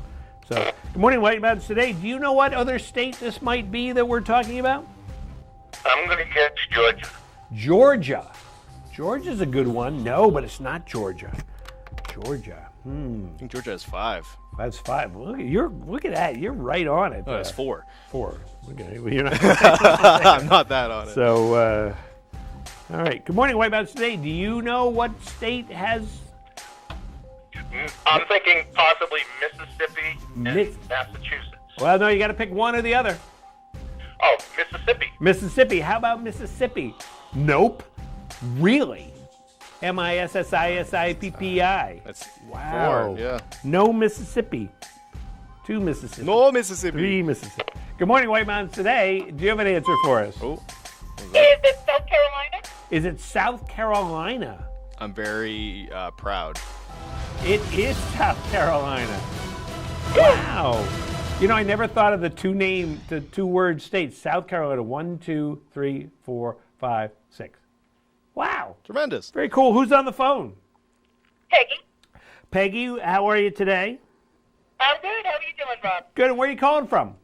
So, good morning, White Mountains Today. Do you know what other state this might be that we're talking about? I'm going to guess Georgia. Georgia. Georgia's a good one. No, but it's not Georgia. Georgia. I think Georgia has 5. That's 5. Look at that. You're right on it. Oh, it's 4. 4. Okay. Well, you're not I'm not that on it. So, all right. Good morning, White Mountains Today. Do you know what state has? I'm thinking possibly Mississippi and Massachusetts. Well, no, you got to pick one or the other. Oh, Mississippi. Mississippi. How about Mississippi? Nope. Really? Mississippi. That's wow. 4, yeah. No Mississippi. 2 Mississippi. No Mississippi. 3 Mississippi. Good morning, White Mountains Today. Do you have an answer for us? Oh. Is it South Carolina? Is it South Carolina? I'm very proud. It is South Carolina. Wow. I never thought of the 2-word states. South Carolina. 1, 2, 3, 4, 5, 6. Wow. Tremendous. Very cool. Who's on the phone? Peggy. Peggy, how are you today? I'm good. How are you doing, Rob? Good. And where are you calling from?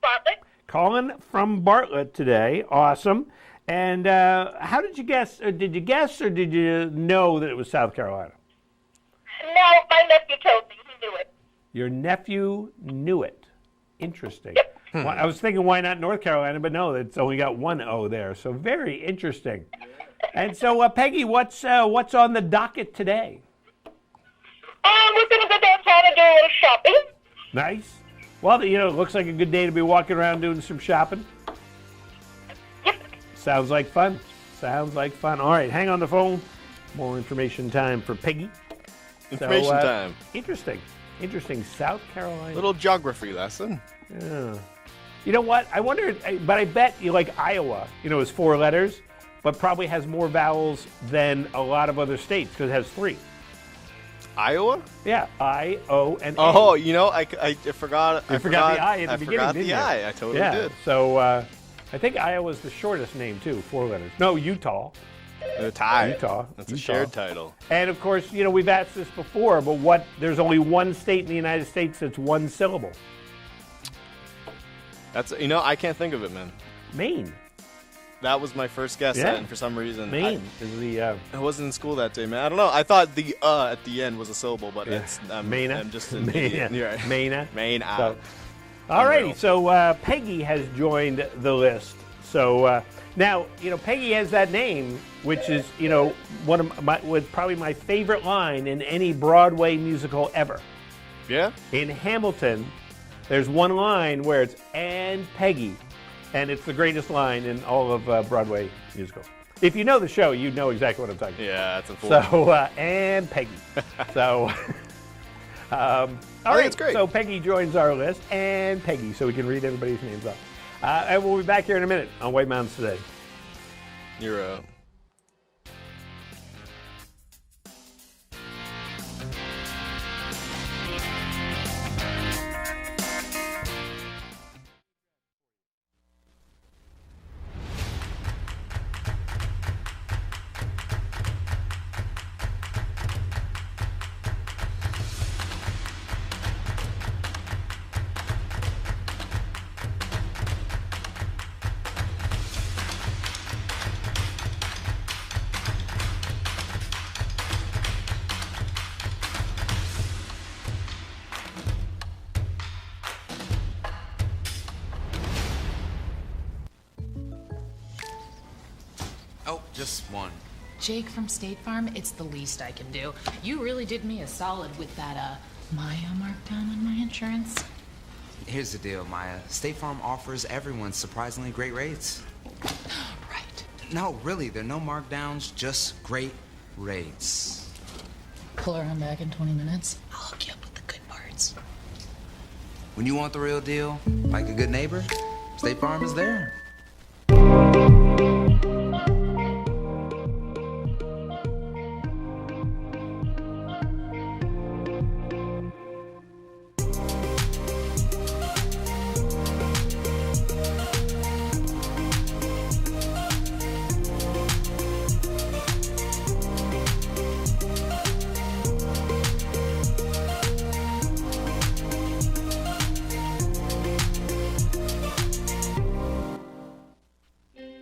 Bartlett. Calling from Bartlett today. Awesome. And how did you guess? Did you guess or did you know that it was South Carolina? No, my nephew told me. He knew it. Your nephew knew it. Interesting. Well, I was thinking, why not North Carolina? But no, it's only got 1 O there. So very interesting. And so, Peggy, what's on the docket today? We're going to go downtown and do a little shopping. Nice. Well, it looks like a good day to be walking around doing some shopping. Sounds like fun. Sounds like fun. All right, hang on the phone. More information time for Peggy. Information time. Interesting. South Carolina. Little geography lesson. Yeah. You know what? I wonder, but I bet you like Iowa, is 4 letters, but probably has more vowels than a lot of other states because it has 3. Iowa? Yeah, I, O, and A. Oh, I forgot. I forgot the I at the beginning, forgot didn't the you? I. I totally did. So I think Iowa's the shortest name too, 4 letters. No, Utah. Utah. That's Utah. a shared title. And of course, we've asked this before, but there's only 1 state in the United States that's 1 syllable. That's I can't think of it, man. Maine. That was my first guess, and for some reason, Maine is the. I wasn't in school that day, man. I don't know. I thought the at the end was a syllable, but it's Maine. I'm just an idiot. Right. Maine. So, all righty. So Peggy has joined the list. So now Peggy has that name, which is one of probably my favorite line in any Broadway musical ever. Yeah. In Hamilton, there's one line where it's "and Peggy." And it's the greatest line in all of Broadway musicals. If you know the show, you know exactly what I'm talking about. Yeah, that's important. So, and Peggy. So, all right. That's great. So Peggy joins our list, and Peggy, so we can read everybody's names off. And we'll be back here in a minute on White Mountains Today. You're just one. Jake from State Farm, it's the least I can do. You really did me a solid with that, Maya markdown on my insurance. Here's the deal, Maya. State Farm offers everyone surprisingly great rates. Right. No, really, there are no markdowns, just great rates. Pull around back in 20 minutes. I'll hook you up with the good parts. When you want the real deal, like a good neighbor, State Farm is there.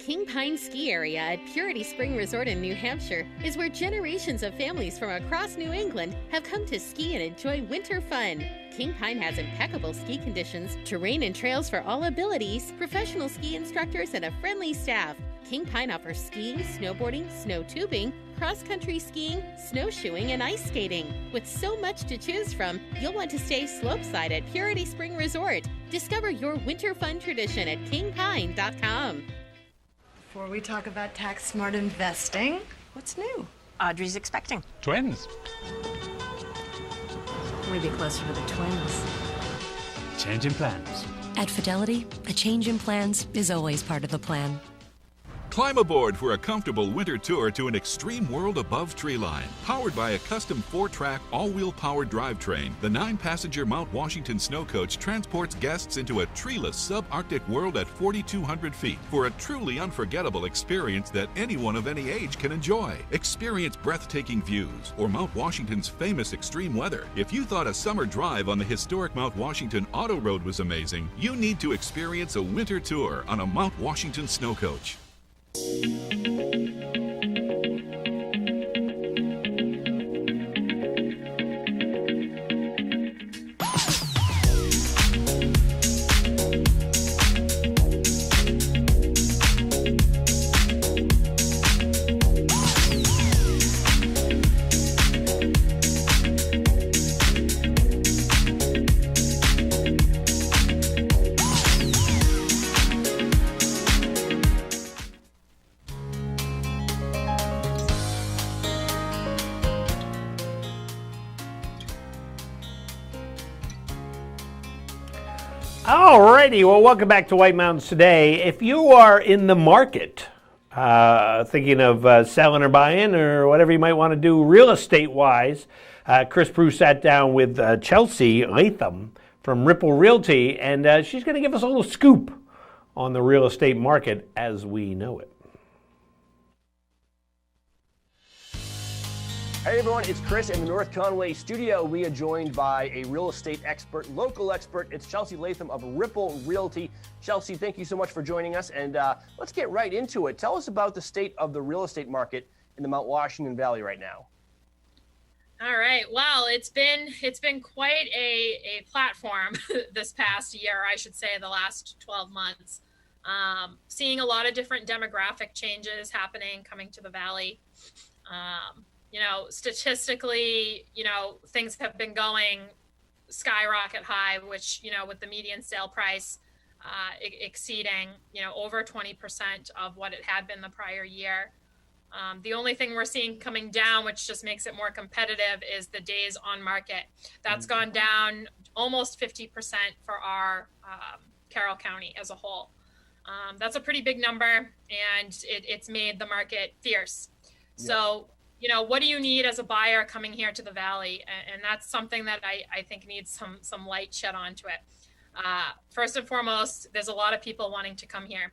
King Pine Ski Area at Purity Spring Resort in New Hampshire is where generations of families from across New England have come to ski and enjoy winter fun. King Pine has impeccable ski conditions, terrain and trails for all abilities, professional ski instructors, and a friendly staff. King Pine offers skiing, snowboarding, snow tubing, cross-country skiing, snowshoeing, and ice skating. With so much to choose from, you'll want to stay slopeside at Purity Spring Resort. Discover your winter fun tradition at kingpine.com. Before we talk about tax-smart investing, what's new? Audrey's expecting. Twins. We'd be closer to the twins. Change in plans. At Fidelity, a change in plans is always part of the plan. Climb aboard for a comfortable winter tour to an extreme world above treeline. Powered by a custom 4-track, all-wheel powered drivetrain, the 9-passenger Mount Washington Snow Coach transports guests into a treeless subarctic world at 4,200 feet for a truly unforgettable experience that anyone of any age can enjoy. Experience breathtaking views or Mount Washington's famous extreme weather. If you thought a summer drive on the historic Mount Washington Auto Road was amazing, you need to experience a winter tour on a Mount Washington Snow Coach. Alrighty, well, welcome back to White Mountains Today. If you are in the market, thinking of selling or buying or whatever you might want to do real estate-wise, Chris Prue sat down with Chelsea Latham from Ripple Realty, and she's going to give us a little scoop on the real estate market as we know it. Hey everyone, it's Chris in the North Conway studio. We are joined by a real estate expert, local expert. It's Chelsea Latham of Ripple Realty. Chelsea, thank you so much for joining us, and let's get right into it. Tell us about the state of the real estate market in the Mount Washington Valley right now. All right. Well, it's been quite a platform this past year, I should say the last 12 months. Seeing a lot of different demographic changes happening, coming to the Valley. Statistically, things have been going skyrocket high, which, with the median sale price exceeding, over 20% of what it had been the prior year. The only thing we're seeing coming down, which just makes it more competitive, is the days on market. That's gone down almost 50% for our Carroll County as a whole. That's a pretty big number, and it's made the market fierce. Yeah. So, what do you need as a buyer coming here to the Valley? And that's something that I think needs some light shed onto it. First and foremost, there's a lot of people wanting to come here.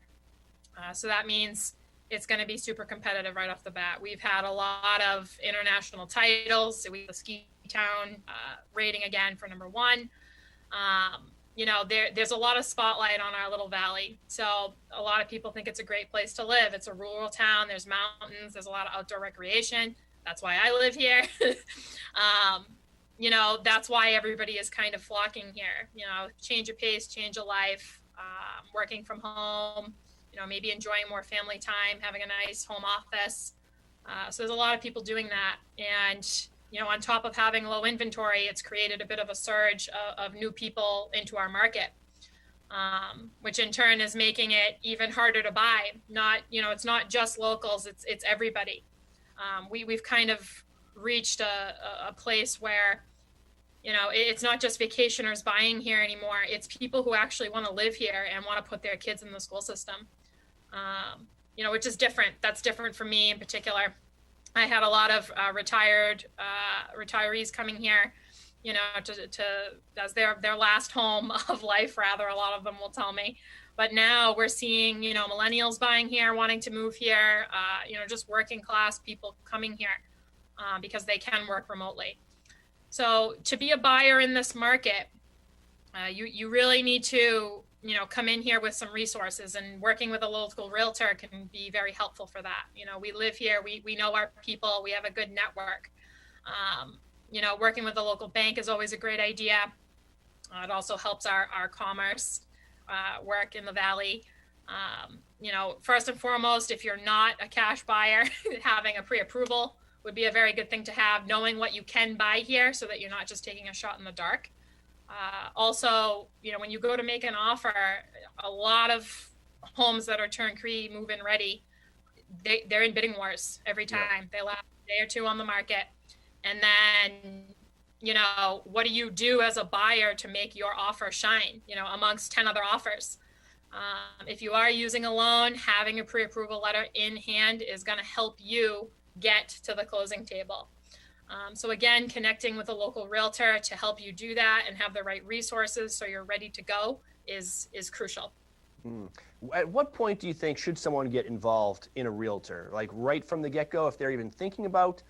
So that means it's going to be super competitive right off the bat. We've had a lot of international titles. So we have the Ski Town rating again for number 1. There's a lot of spotlight on our little valley. So a lot of people think it's a great place to live. It's a rural town. There's mountains. There's a lot of outdoor recreation. That's why I live here. That's why everybody is kind of flocking here. Change of pace, change of life, working from home, maybe enjoying more family time, having a nice home office. So there's a lot of people doing that. And, on top of having low inventory, it's created a bit of a surge of new people into our market, which in turn is making it even harder to buy. It's not just locals, it's everybody. We've kind of reached a place where, it's not just vacationers buying here anymore. It's people who actually want to live here and want to put their kids in the school system, which is different. That's different for me in particular. I had a lot of retirees coming here, as their last home of life, rather, a lot of them will tell me. But now we're seeing, millennials buying here, wanting to move here, just working class people coming here because they can work remotely. So to be a buyer in this market, you really need to, come in here with some resources, and working with a local realtor can be very helpful for that. We live here, we know our people, we have a good network. Working with a local bank is always a great idea. It also helps our commerce work in the Valley. First and foremost, if you're not a cash buyer, having a pre-approval would be a very good thing to have, knowing what you can buy here so that you're not just taking a shot in the dark. Also, when you go to make an offer, a lot of homes that are turnkey, move-in ready, they're in bidding wars every time. Yeah. They last a day or two on the market. And then, what do you do as a buyer to make your offer shine, amongst 10 other offers? If you are using a loan, having a pre-approval letter in hand is going to help you get to the closing table. So again, connecting with a local realtor to help you do that and have the right resources so you're ready to go is crucial. At what point do you think should someone get involved in a realtor? Like right from the get-go, if they're even thinking about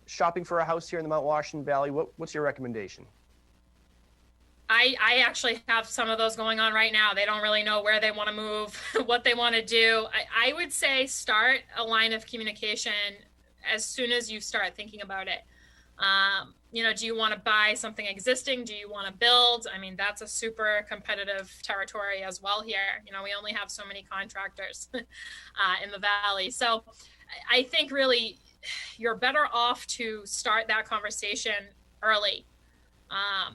shopping for a house here in the Mount Washington Valley, what's your recommendation? I actually have some of those going on right now. They don't really know where they want to move, what they want to do. I would say start a line of communication as soon as you start thinking about it. Do you want to buy something existing? Do you want to build? I mean, that's a super competitive territory as well here. We only have so many contractors in the Valley. So I think really you're better off to start that conversation early.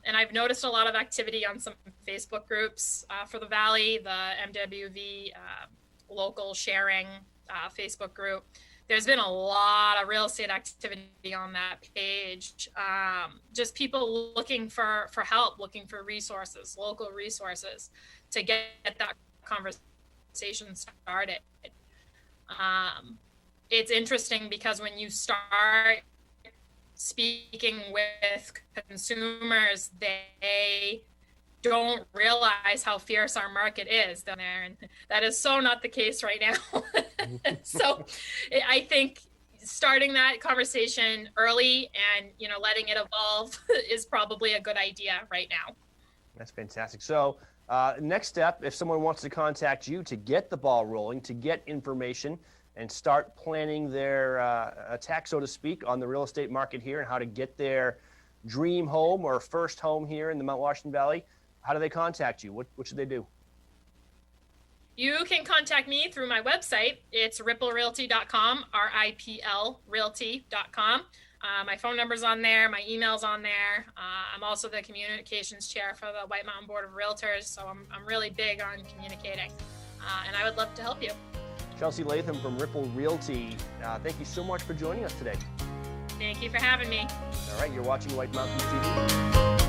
And I've noticed a lot of activity on some Facebook groups for the Valley, the MWV local sharing Facebook group. There's been a lot of real estate activity on that page. Just people looking for help, looking for resources, local resources to get that conversation started. It's interesting because when you start speaking with consumers, they don't realize how fierce our market is down there, and that is so not the case right now. So I think starting that conversation early and letting it evolve is probably a good idea right now. That's fantastic. So next step, if someone wants to contact you to get the ball rolling, to get information and start planning their attack, so to speak, on the real estate market here and how to get their dream home or first home here in the Mount Washington Valley, how do they contact you? What should they do? You can contact me through my website. It's ripplerealty.com, RIPL realty.com. My phone number's on there. My email's on there. I'm also the communications chair for the White Mountain Board of Realtors, so I'm really big on communicating, and I would love to help you. Chelsea Latham from Ripple Realty, thank you so much for joining us today. Thank you for having me. All right, you're watching White Mountains TV.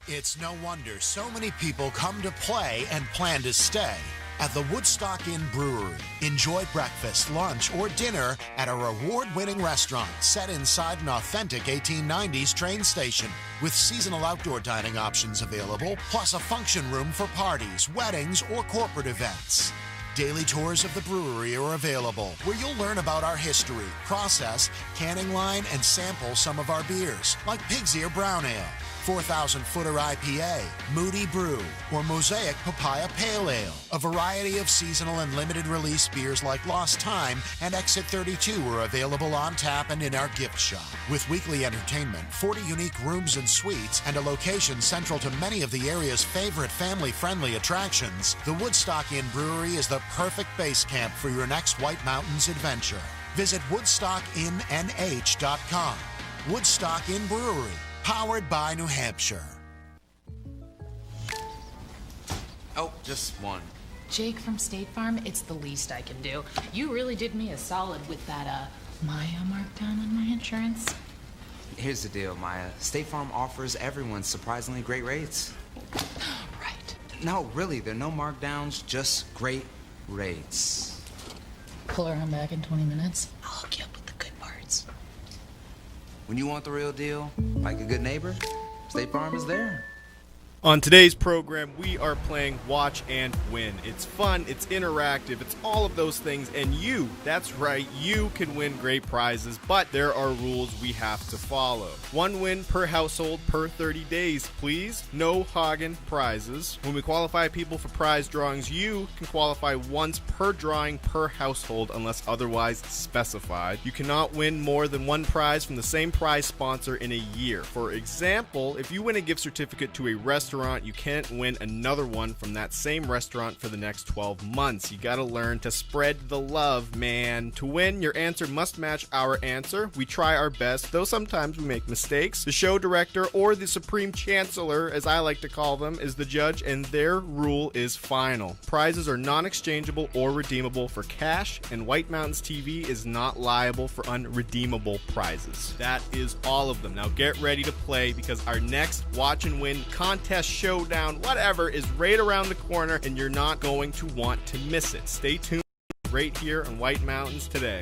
It's no wonder so many people come to play and plan to stay. at the Woodstock Inn Brewery. Enjoy breakfast, lunch, or dinner at a award-winning restaurant set inside an authentic 1890s train station with seasonal outdoor dining options available, plus a function room for parties, weddings, or corporate events. Daily tours of the brewery are available, where you'll learn about our history, process, canning line, and sample some of our beers, like Pig's Ear Brown Ale, 4,000-footer IPA, Moody Brew, or Mosaic Papaya Pale Ale. A variety of seasonal and limited release beers like Lost Time and Exit 32 are available on tap and in our gift shop. With weekly entertainment, 40 unique rooms and suites, and a location central to many of the area's favorite family-friendly attractions, the Woodstock Inn Brewery is the perfect base camp for your next White Mountains adventure. Visit WoodstockInNH.com. Woodstock Inn Brewery, powered by New Hampshire. Oh, just one. Jake from State Farm, it's the least I can do. You really did me a solid with that, Maya markdown on my insurance. Here's the deal, Maya. State Farm offers everyone surprisingly great rates. Right. No, really, there are no markdowns, just great rates. Pull around back in 20 minutes. I'll hook you up with the good parts. When you want the real deal, like a good neighbor, State Farm is there. On today's program, we are playing Watch and Win. It's fun, it's interactive, it's all of those things, and you, that's right, you can win great prizes, but there are rules we have to follow. 1 win per household per 30 days, please. No Hagen prizes. When we qualify people for prize drawings, you can qualify once per drawing per household unless otherwise specified. You cannot win more than 1 prize from the same prize sponsor in a year. For example, if you win a gift certificate to a restaurant, you can't win another one from that same restaurant for the next 12 months. You gotta learn to spread the love, man. To win, your answer must match our answer. We try our best, though sometimes we make mistakes. The show director, or the Supreme Chancellor, as I like to call them, is the judge, and their rule is final. Prizes are non-exchangeable or redeemable for cash, and White Mountains TV is not liable for unredeemable prizes. That is all of them. Now get ready to play, because our next Watch and Win contest, showdown, whatever, is right around the corner, and you're not going to want to miss it. Stay tuned right here on White Mountains Today.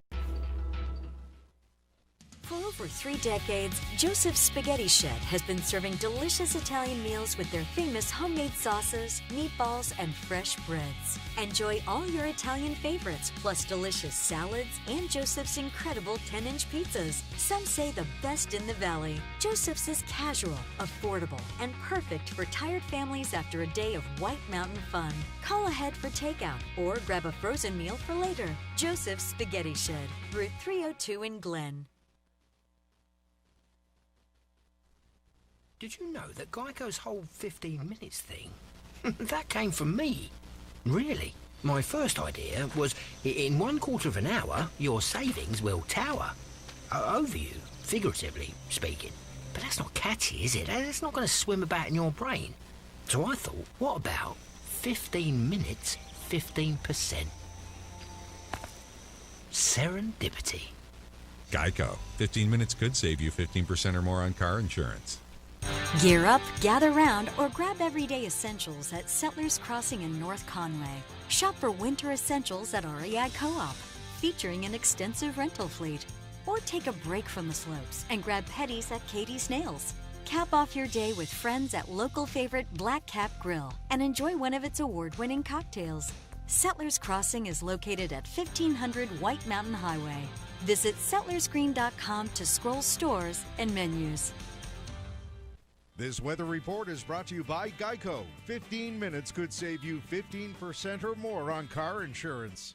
For over 3 decades, Joseph's Spaghetti Shed has been serving delicious Italian meals with their famous homemade sauces, meatballs, and fresh breads. Enjoy all your Italian favorites, plus delicious salads and Joseph's incredible 10-inch pizzas. Some say the best in the valley. Joseph's is casual, affordable, and perfect for tired families after a day of White Mountain fun. Call ahead for takeout or grab a frozen meal for later. Joseph's Spaghetti Shed, Route 302 in Glen. Did you know that Geico's whole 15 minutes thing, that came from me? Really? My first idea was, in 1/4 of an hour, your savings will tower. Over you, figuratively speaking. But that's not catchy, is it? That's not going to swim about in your brain. So I thought, what about 15 minutes, 15%? Serendipity. Geico. 15 minutes could save you 15% or more on car insurance. Gear up, gather round, or grab everyday essentials at Settlers Crossing in North Conway. Shop for winter essentials at REI Co-op, featuring an extensive rental fleet. Or take a break from the slopes and grab petties at Katie's Nails. Cap off your day with friends at local favorite Black Cap Grill and enjoy one of its award-winning cocktails. Settlers Crossing is located at 1500 White Mountain Highway. Visit settlersgreen.com to scroll stores and menus. This weather report is brought to you by Geico. 15 minutes could save you 15% or more on car insurance.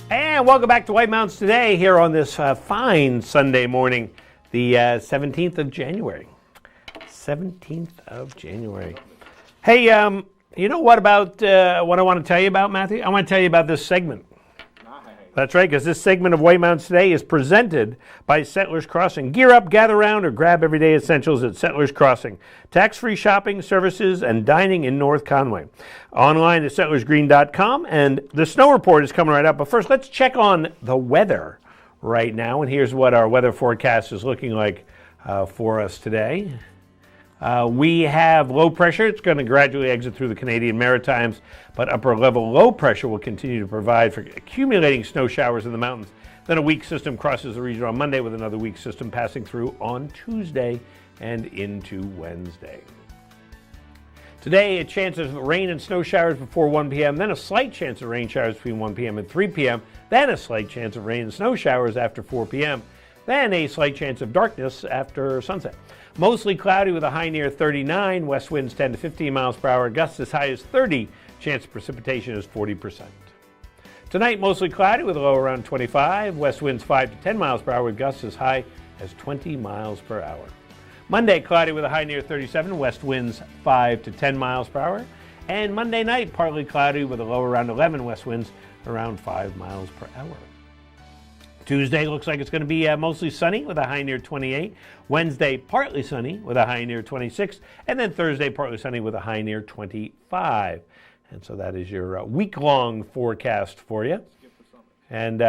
And welcome back to White Mountains Today here on this fine Sunday morning, the 17th of January. 17th of January. Hey, you know what about what I want to tell you about, Matthew? I want to tell you about this segment. That's right, because this segment of White Mountains Today is presented by Settlers Crossing. Gear up, gather round, or grab everyday essentials at Settlers Crossing. Tax-free shopping, services, and dining in North Conway. Online at settlersgreen.com, and the snow report is coming right up. But first, let's check on the weather right now. And here's what our weather forecast is looking like for us today. We have low pressure. It's going to gradually exit through the Canadian Maritimes, but upper level low pressure will continue to provide for accumulating snow showers in the mountains. Then a weak system crosses the region on Monday, with another weak system passing through on Tuesday and into Wednesday. Today, a chance of rain and snow showers before 1 p.m., then a slight chance of rain showers between 1 p.m. and 3 p.m., then a slight chance of rain and snow showers after 4 p.m., then a slight chance of darkness after sunset. Mostly cloudy with a high near 39, west winds 10 to 15 miles per hour, gusts as high as 30, chance of precipitation is 40%. Tonight, mostly cloudy with a low around 25, west winds 5 to 10 miles per hour, with gusts as high as 20 miles per hour. Monday, cloudy with a high near 37, west winds 5 to 10 miles per hour. And Monday night, partly cloudy with a low around 11, west winds around 5 miles per hour. Tuesday looks like it's going to be mostly sunny with a high near 28. Wednesday, partly sunny with a high near 26. And then Thursday, partly sunny with a high near 25. And so that is your week-long forecast for you. And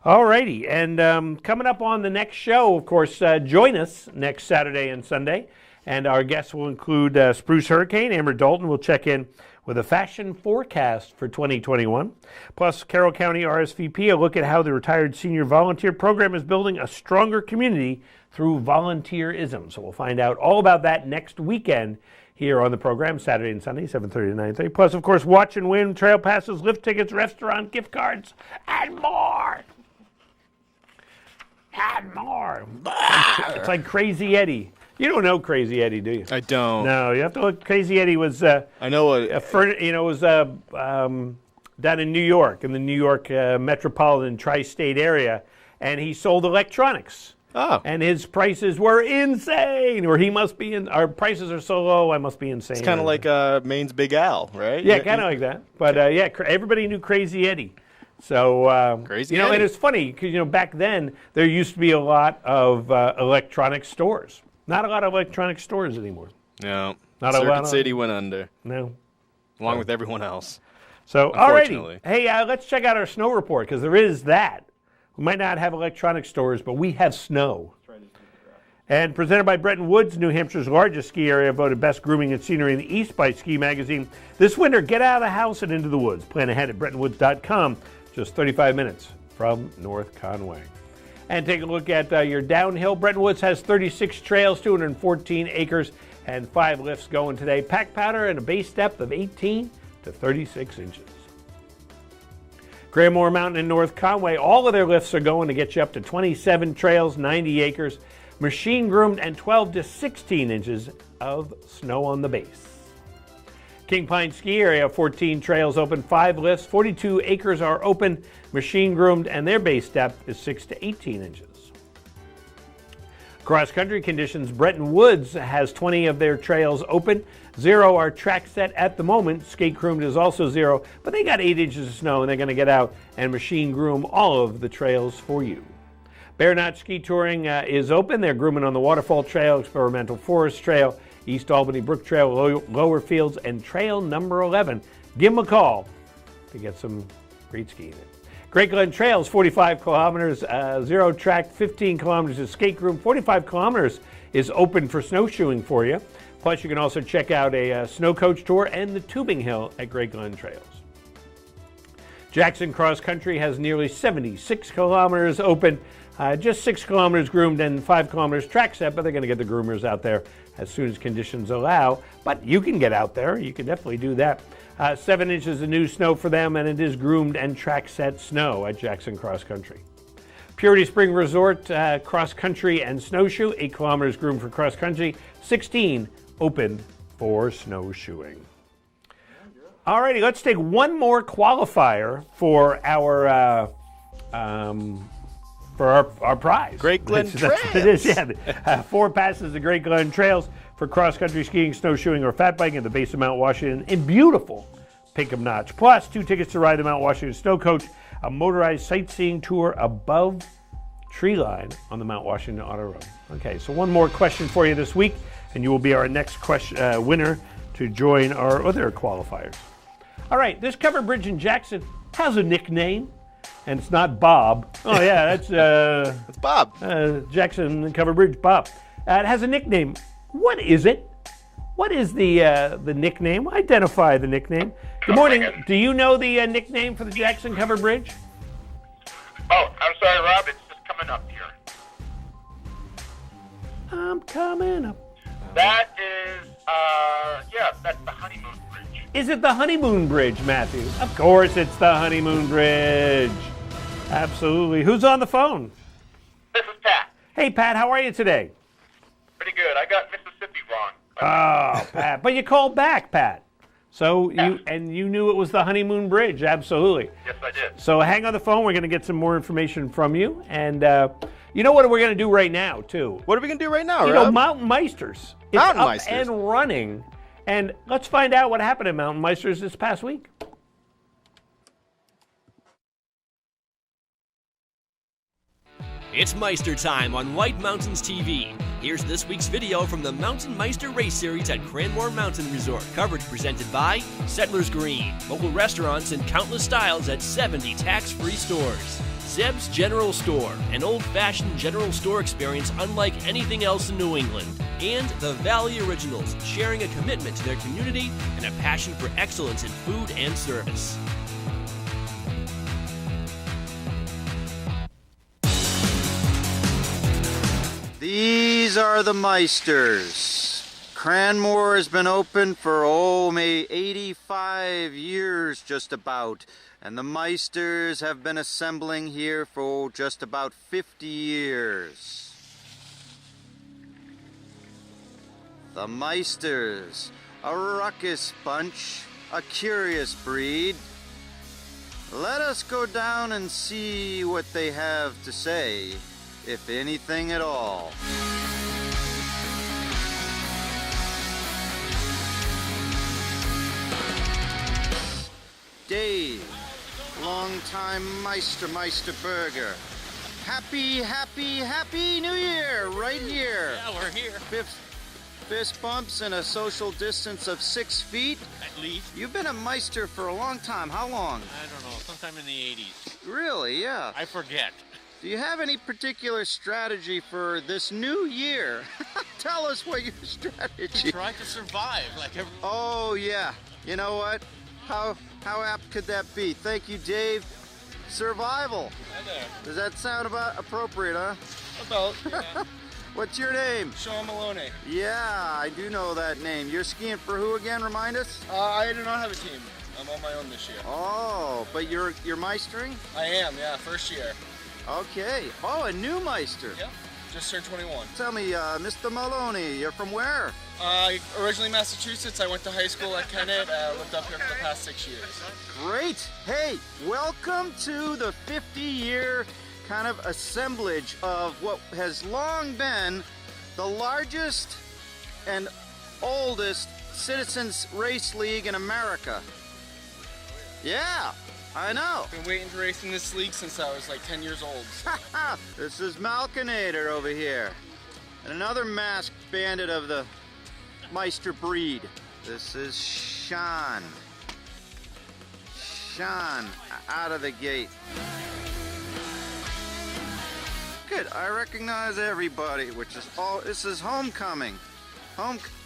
all righty. And coming up on the next show, of course, join us next Saturday and Sunday. And our guests will include Spruce Hurricane. Amber Dalton will check in with a fashion forecast for 2021. Plus, Carroll County RSVP, a look at how the Retired Senior Volunteer Program is building a stronger community through volunteerism. So we'll find out all about that next weekend here on the program, Saturday and Sunday, 7:30 to 9:30. Plus, of course, watch and win, trail passes, lift tickets, restaurant gift cards, and more. And more. It's like Crazy Eddie. You don't know Crazy Eddie, do you? I don't. No, you have to look. Crazy Eddie was. I know what. Was down in New York, in the New York metropolitan tri-state area, and he sold electronics. Oh. And his prices were insane. Or he must be in. Our prices are so low, I must be insane. It's kind of like Maine's Big Al, right? Yeah, kind of like that. But yeah, everybody knew Crazy Eddie. So Crazy Eddie. Eddie. And it's funny because back then there used to be a lot of electronic stores. Not a lot of electronic stores anymore. No. Not a Circuit lot of City went under. No. Along with everyone else. So, alrighty. Hey, let's check out our snow report, because there is that. We might not have electronic stores, but we have snow. And presented by Bretton Woods, New Hampshire's largest ski area, voted best grooming and scenery in the East by Ski Magazine. This winter, get out of the house and into the woods. Plan ahead at BrettonWoods.com, just 35 minutes from North Conway. And take a look at your downhill. Bretton Woods has 36 trails, 214 acres, and 5 lifts going today. Pack powder and a base depth of 18 to 36 inches. Graymoor Mountain in North Conway, all of their lifts are going to get you up to 27 trails, 90 acres, machine groomed, and 12 to 16 inches of snow on the base. King Pine Ski Area, 14 trails open, 5 lifts, 42 acres are open, machine groomed, and their base depth is 6 to 18 inches. Cross country conditions, Bretton Woods has 20 of their trails open. 0 are track set at the moment. Skate groomed is also 0, but they got 8 inches of snow and they're going to get out and machine groom all of the trails for you. Bear Notch Ski Touring is open. They're grooming on the Waterfall Trail, Experimental Forest Trail, East Albany Brook Trail, Lower Fields, and Trail number 11. Give them a call to get some great skiing in. Great Glen Trails, 45 kilometers, 0 track, 15 kilometers is skate groom, 45 kilometers is open for snowshoeing for you. Plus, you can also check out a snow coach tour and the tubing hill at Great Glen Trails. Jackson Cross Country has nearly 76 kilometers open, just 6 kilometers groomed and 5 kilometers track set, but they're going to get the groomers out there as soon as conditions allow. But you can get out there. You can definitely do that. 7 inches of new snow for them, and it is groomed and track set snow at Jackson Cross Country. Purity Spring Resort, cross country and snowshoe, 8 kilometers groomed for cross country, 16 open for snowshoeing. Alrighty, let's take one more qualifier for our prize. Great Glen Trails. That's what it is, yeah. 4 passes to Great Glen Trails for cross-country skiing, snowshoeing, or fat biking at the base of Mount Washington in beautiful Pinkham Notch. Plus, 2 tickets to ride the Mount Washington Snow Coach, a motorized sightseeing tour above tree line on the Mount Washington Auto Road. Okay, so one more question for you this week, and you will be our next winner to join our other qualifiers. All right, this covered bridge in Jackson has a nickname. and it's not Bob. Oh yeah, that's it's Bob. Jackson Covered Bridge Bob. It has a nickname. What is it? What is the nickname? Identify the nickname. Good morning. Do you know the nickname for the Jackson Covered Bridge? Oh, I'm sorry, Rob. It's just coming up here. I'm coming up. That is, that's the Honeymoon Bridge. Is it the Honeymoon Bridge, Matthew? Of course it's the Honeymoon Bridge. Absolutely. Who's on the phone? This is Pat. Hey, Pat, how are you today? Pretty good. I got Mississippi wrong. Oh, Pat. But you called back, Pat. So you knew it was the Honeymoon Bridge. Absolutely. Yes, I did. So hang on the phone. We're going to get some more information from you. And you know what we're going to do right now, too? What are we going to do right now, You Rob? know, Mountain Meisters. It's Mountain up Meisters. and running. And let's find out what happened at Mountain Meisters this past week. It's Meister time on White Mountains TV. Here's this week's video from the Mountain Meister Race Series at Cranmore Mountain Resort. Coverage presented by Settlers Green, local restaurants in countless styles at 70 tax-free stores. Zeb's General Store, an old-fashioned general store experience unlike anything else in New England. And the Valley Originals, sharing a commitment to their community and a passion for excellence in food and service. These are the Meisters. Cranmore has been open for, maybe 85 years just about. And the Meisters have been assembling here for just about 50 years. The Meisters, a ruckus bunch, a curious breed. Let us go down and see what they have to say, if anything at all. Dave, longtime Meister Burger. Happy New Year right here. Yeah, we're here. Fist bumps and a social distance of 6 feet. At least. You've been a Meister for a long time. How long? I don't know, sometime in the 80s. Really, yeah. I forget. Do you have any particular strategy for this new year? Tell us what your strategy. Try to survive like every... Oh, yeah. You know what? How apt could that be? Thank you, Dave. Survival. Hi there. Does that sound about appropriate, huh? About, yeah. What's your name? Sean Maloney. Yeah, I do know that name. You're skiing for who again? Remind us. I do not have a team. I'm on my own this year. Oh, but you're Meistering? I am, yeah, first year. Okay. Oh, a new Meister. Yep, just turned 21. Tell me, Mr. Maloney, you're from where? Originally Massachusetts. I went to high school at Kennett. Lived up here for the past 6 years. Great. Hey, welcome to the 50-year kind of assemblage of what has long been the largest and oldest citizens race league in America. Yeah, I know. Been waiting to race in this league since I was like 10 years old. This is Malkinator over here. And another masked bandit of the Meister breed. This is Sean. Sean, out of the gate. Good, I recognize everybody, which is all, this is homecoming.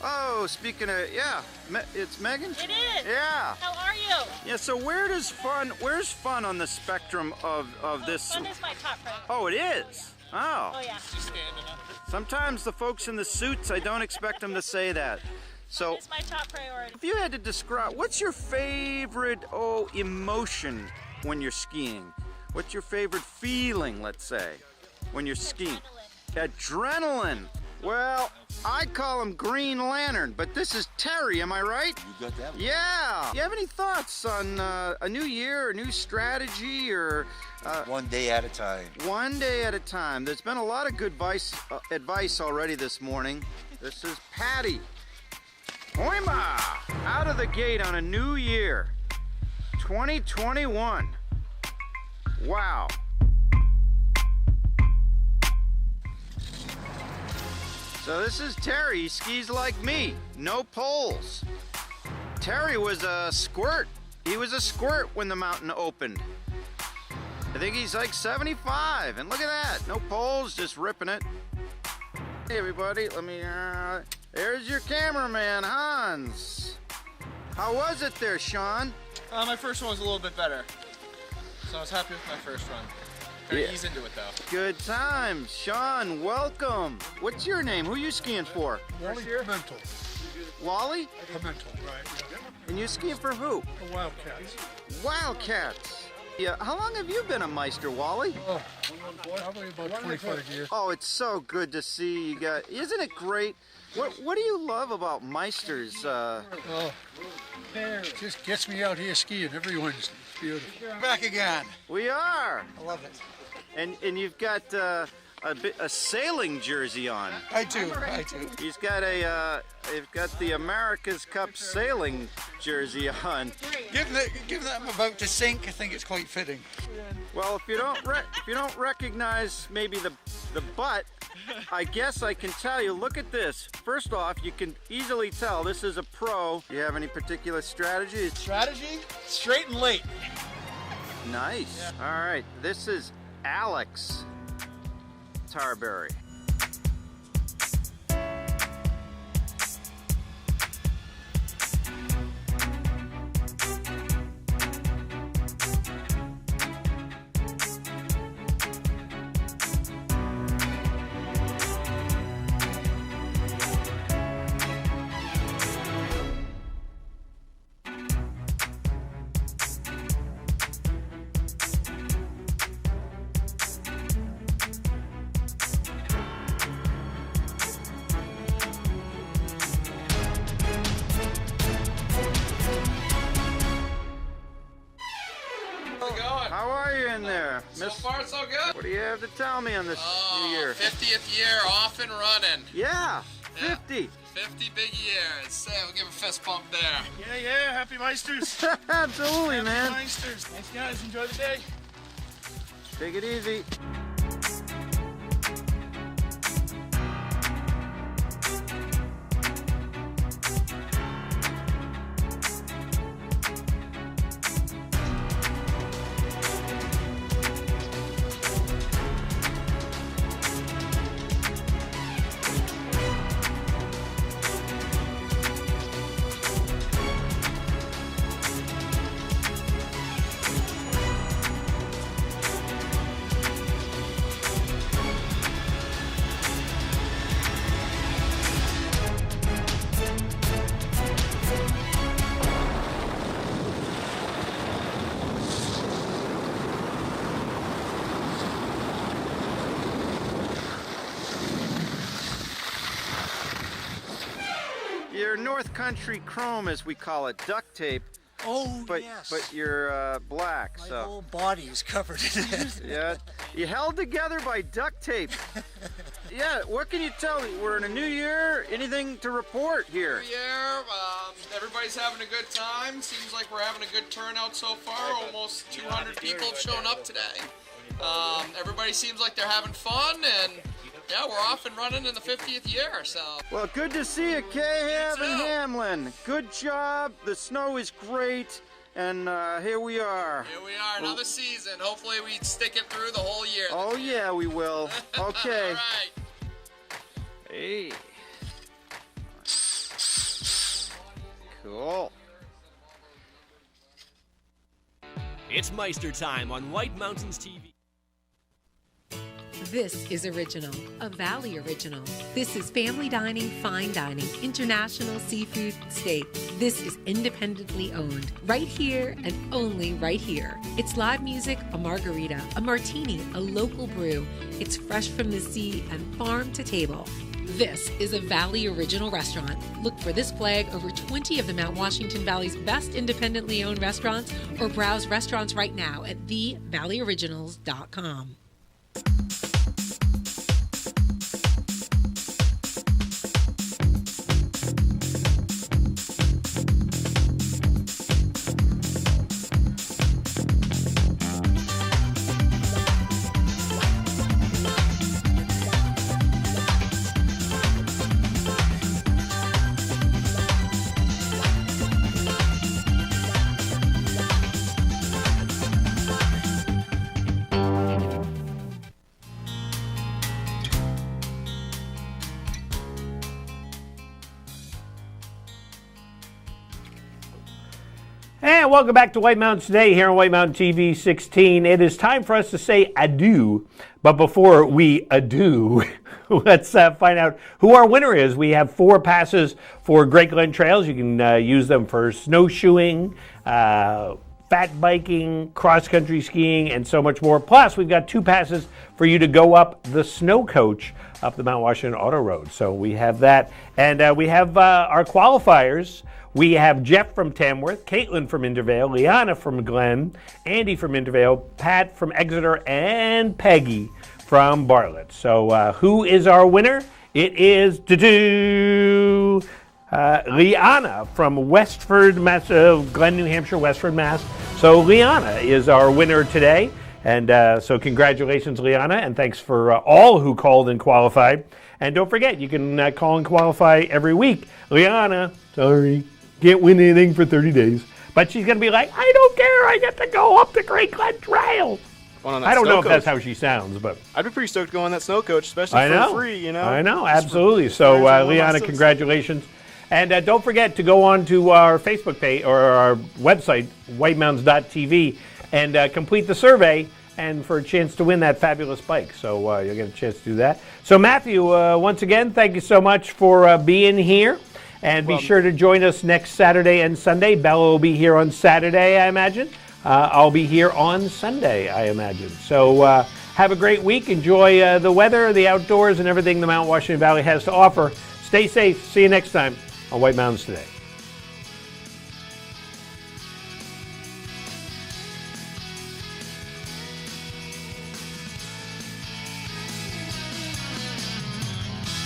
Oh, speaking of, yeah, it's Megan? It is. Yeah. How are you? Yeah, so where's fun on the spectrum of this? Fun is my top priority. Oh, it is? Oh. Oh, yeah. Sometimes the folks in the suits, I don't expect them to say that. So, it's my top priority. If you had to describe, what's your favorite, emotion when you're skiing? What's your favorite feeling, let's say, when you're skiing? Adrenaline. Well, I call him Green Lantern, but this is Terry, am I right? You got that one. Yeah. You have any thoughts on a new year, a new strategy, or... one day at a time. One day at a time. There's been a lot of good advice already this morning. This is Patty. Hoima! Out of the gate on a new year. 2021. Wow. So this is Terry. He skis like me. No poles. Terry was a squirt. He was a squirt when the mountain opened. I think he's like 75. And look at that. No poles, just ripping it. Hey, everybody. Let me... there's your cameraman, Hans. How was it there, Sean? My first one was a little bit better. So I was happy with my first run. Gotta ease into it, though. Good times. Sean, welcome. What's your name? Who are you skiing for? Wally Pimentel. Wally? Pimentel, right. Yeah. And you skiing for who? The Wildcats. Wildcats. Yeah. How long have you been a Meister, Wally? Oh, probably about 25 years. Oh, it's so good to see you guys. Isn't it great? What do you love about Meisters? It just gets me out here skiing every Wednesday. It's beautiful. Back again. We are. I love it. And you've got a sailing jersey on. I do. He's got you've got the America's Cup sailing jersey on. Given that I'm about to sink, I think it's quite fitting. Well, if you don't recognize maybe the butt, I guess I can tell you. Look at this. First off, you can easily tell this is a pro. Do you have any particular strategy? Strategy? Straight and late. Nice. Yeah. All right. This is Alex Tarberry. How are you in there? So far, so good. What do you have to tell me on this new year? 50th year, off and running. Yeah, 50. 50 big years. We'll give a fist pump there. Yeah, happy Meisters. Absolutely, man. Happy Meisters. Thanks, guys. Enjoy the day. Take it easy. Your North Country Chrome, as we call it, duct tape. Oh, but, yes. But you're black, My so. whole body is covered in it. Yeah, you held together by duct tape. Yeah, what can you tell me? We're in a new year. Anything to report here? New year, everybody's having a good time. Seems like we're having a good turnout so far. Almost 200 people have shown up today. Everybody seems like they're having fun, and yeah, we're off and running in the 50th year, so. Well, good to see you, Cahav and Hamlin. Good job. The snow is great, and here we are. Here we are, another season. Hopefully we stick it through the whole year. Oh, yeah, we will. Okay. All right. Hey. Cool. It's Meister time on White Mountains TV. This is Original, a Valley Original. This is family dining, fine dining, international seafood steak. This is independently owned, right here and only right here. It's live music, a margarita, a martini, a local brew. It's fresh from the sea and farm to table. This is a Valley Original restaurant. Look for this flag over 20 of the Mount Washington Valley's best independently owned restaurants, or browse restaurants right now at thevalleyoriginals.com. And welcome back to White Mountains Today here on White Mountain TV 16. It is time for us to say adieu. But before we adieu, let's find out who our winner is. We have 4 passes for Great Glen Trails. You can use them for snowshoeing, fat biking, cross-country skiing, and so much more. Plus, we've got 2 passes for you to go up the snow coach up the Mount Washington Auto Road. So we have that. And we have our qualifiers. We have Jeff from Tamworth, Caitlin from Intervale, Liana from Glen, Andy from Intervale, Pat from Exeter, and Peggy from Bartlett. So who is our winner? It is Liana from Westford, Glen, New Hampshire, Westford, Mass. So Liana is our winner today. And so congratulations, Liana, and thanks for all who called and qualified. And don't forget, you can call and qualify every week. Liana, sorry, can't win anything for 30 days. But she's going to be like, I don't care, I get to go up the Great Glen Trail. I don't know if that's how she sounds, but I'd be pretty stoked to go on that snow coach, especially for free, you know? I know, absolutely. So, Liana, congratulations. And don't forget to go on to our Facebook page or our website, whitemountains.tv, and complete the survey and for a chance to win that fabulous bike. So you'll get a chance to do that. So, Matthew, once again, thank you so much for being here. And be sure to join us next Saturday and Sunday. Bella will be here on Saturday, I imagine. I'll be here on Sunday, I imagine. So have a great week. Enjoy the weather, the outdoors, and everything the Mount Washington Valley has to offer. Stay safe. See you next time on White Mountains Today.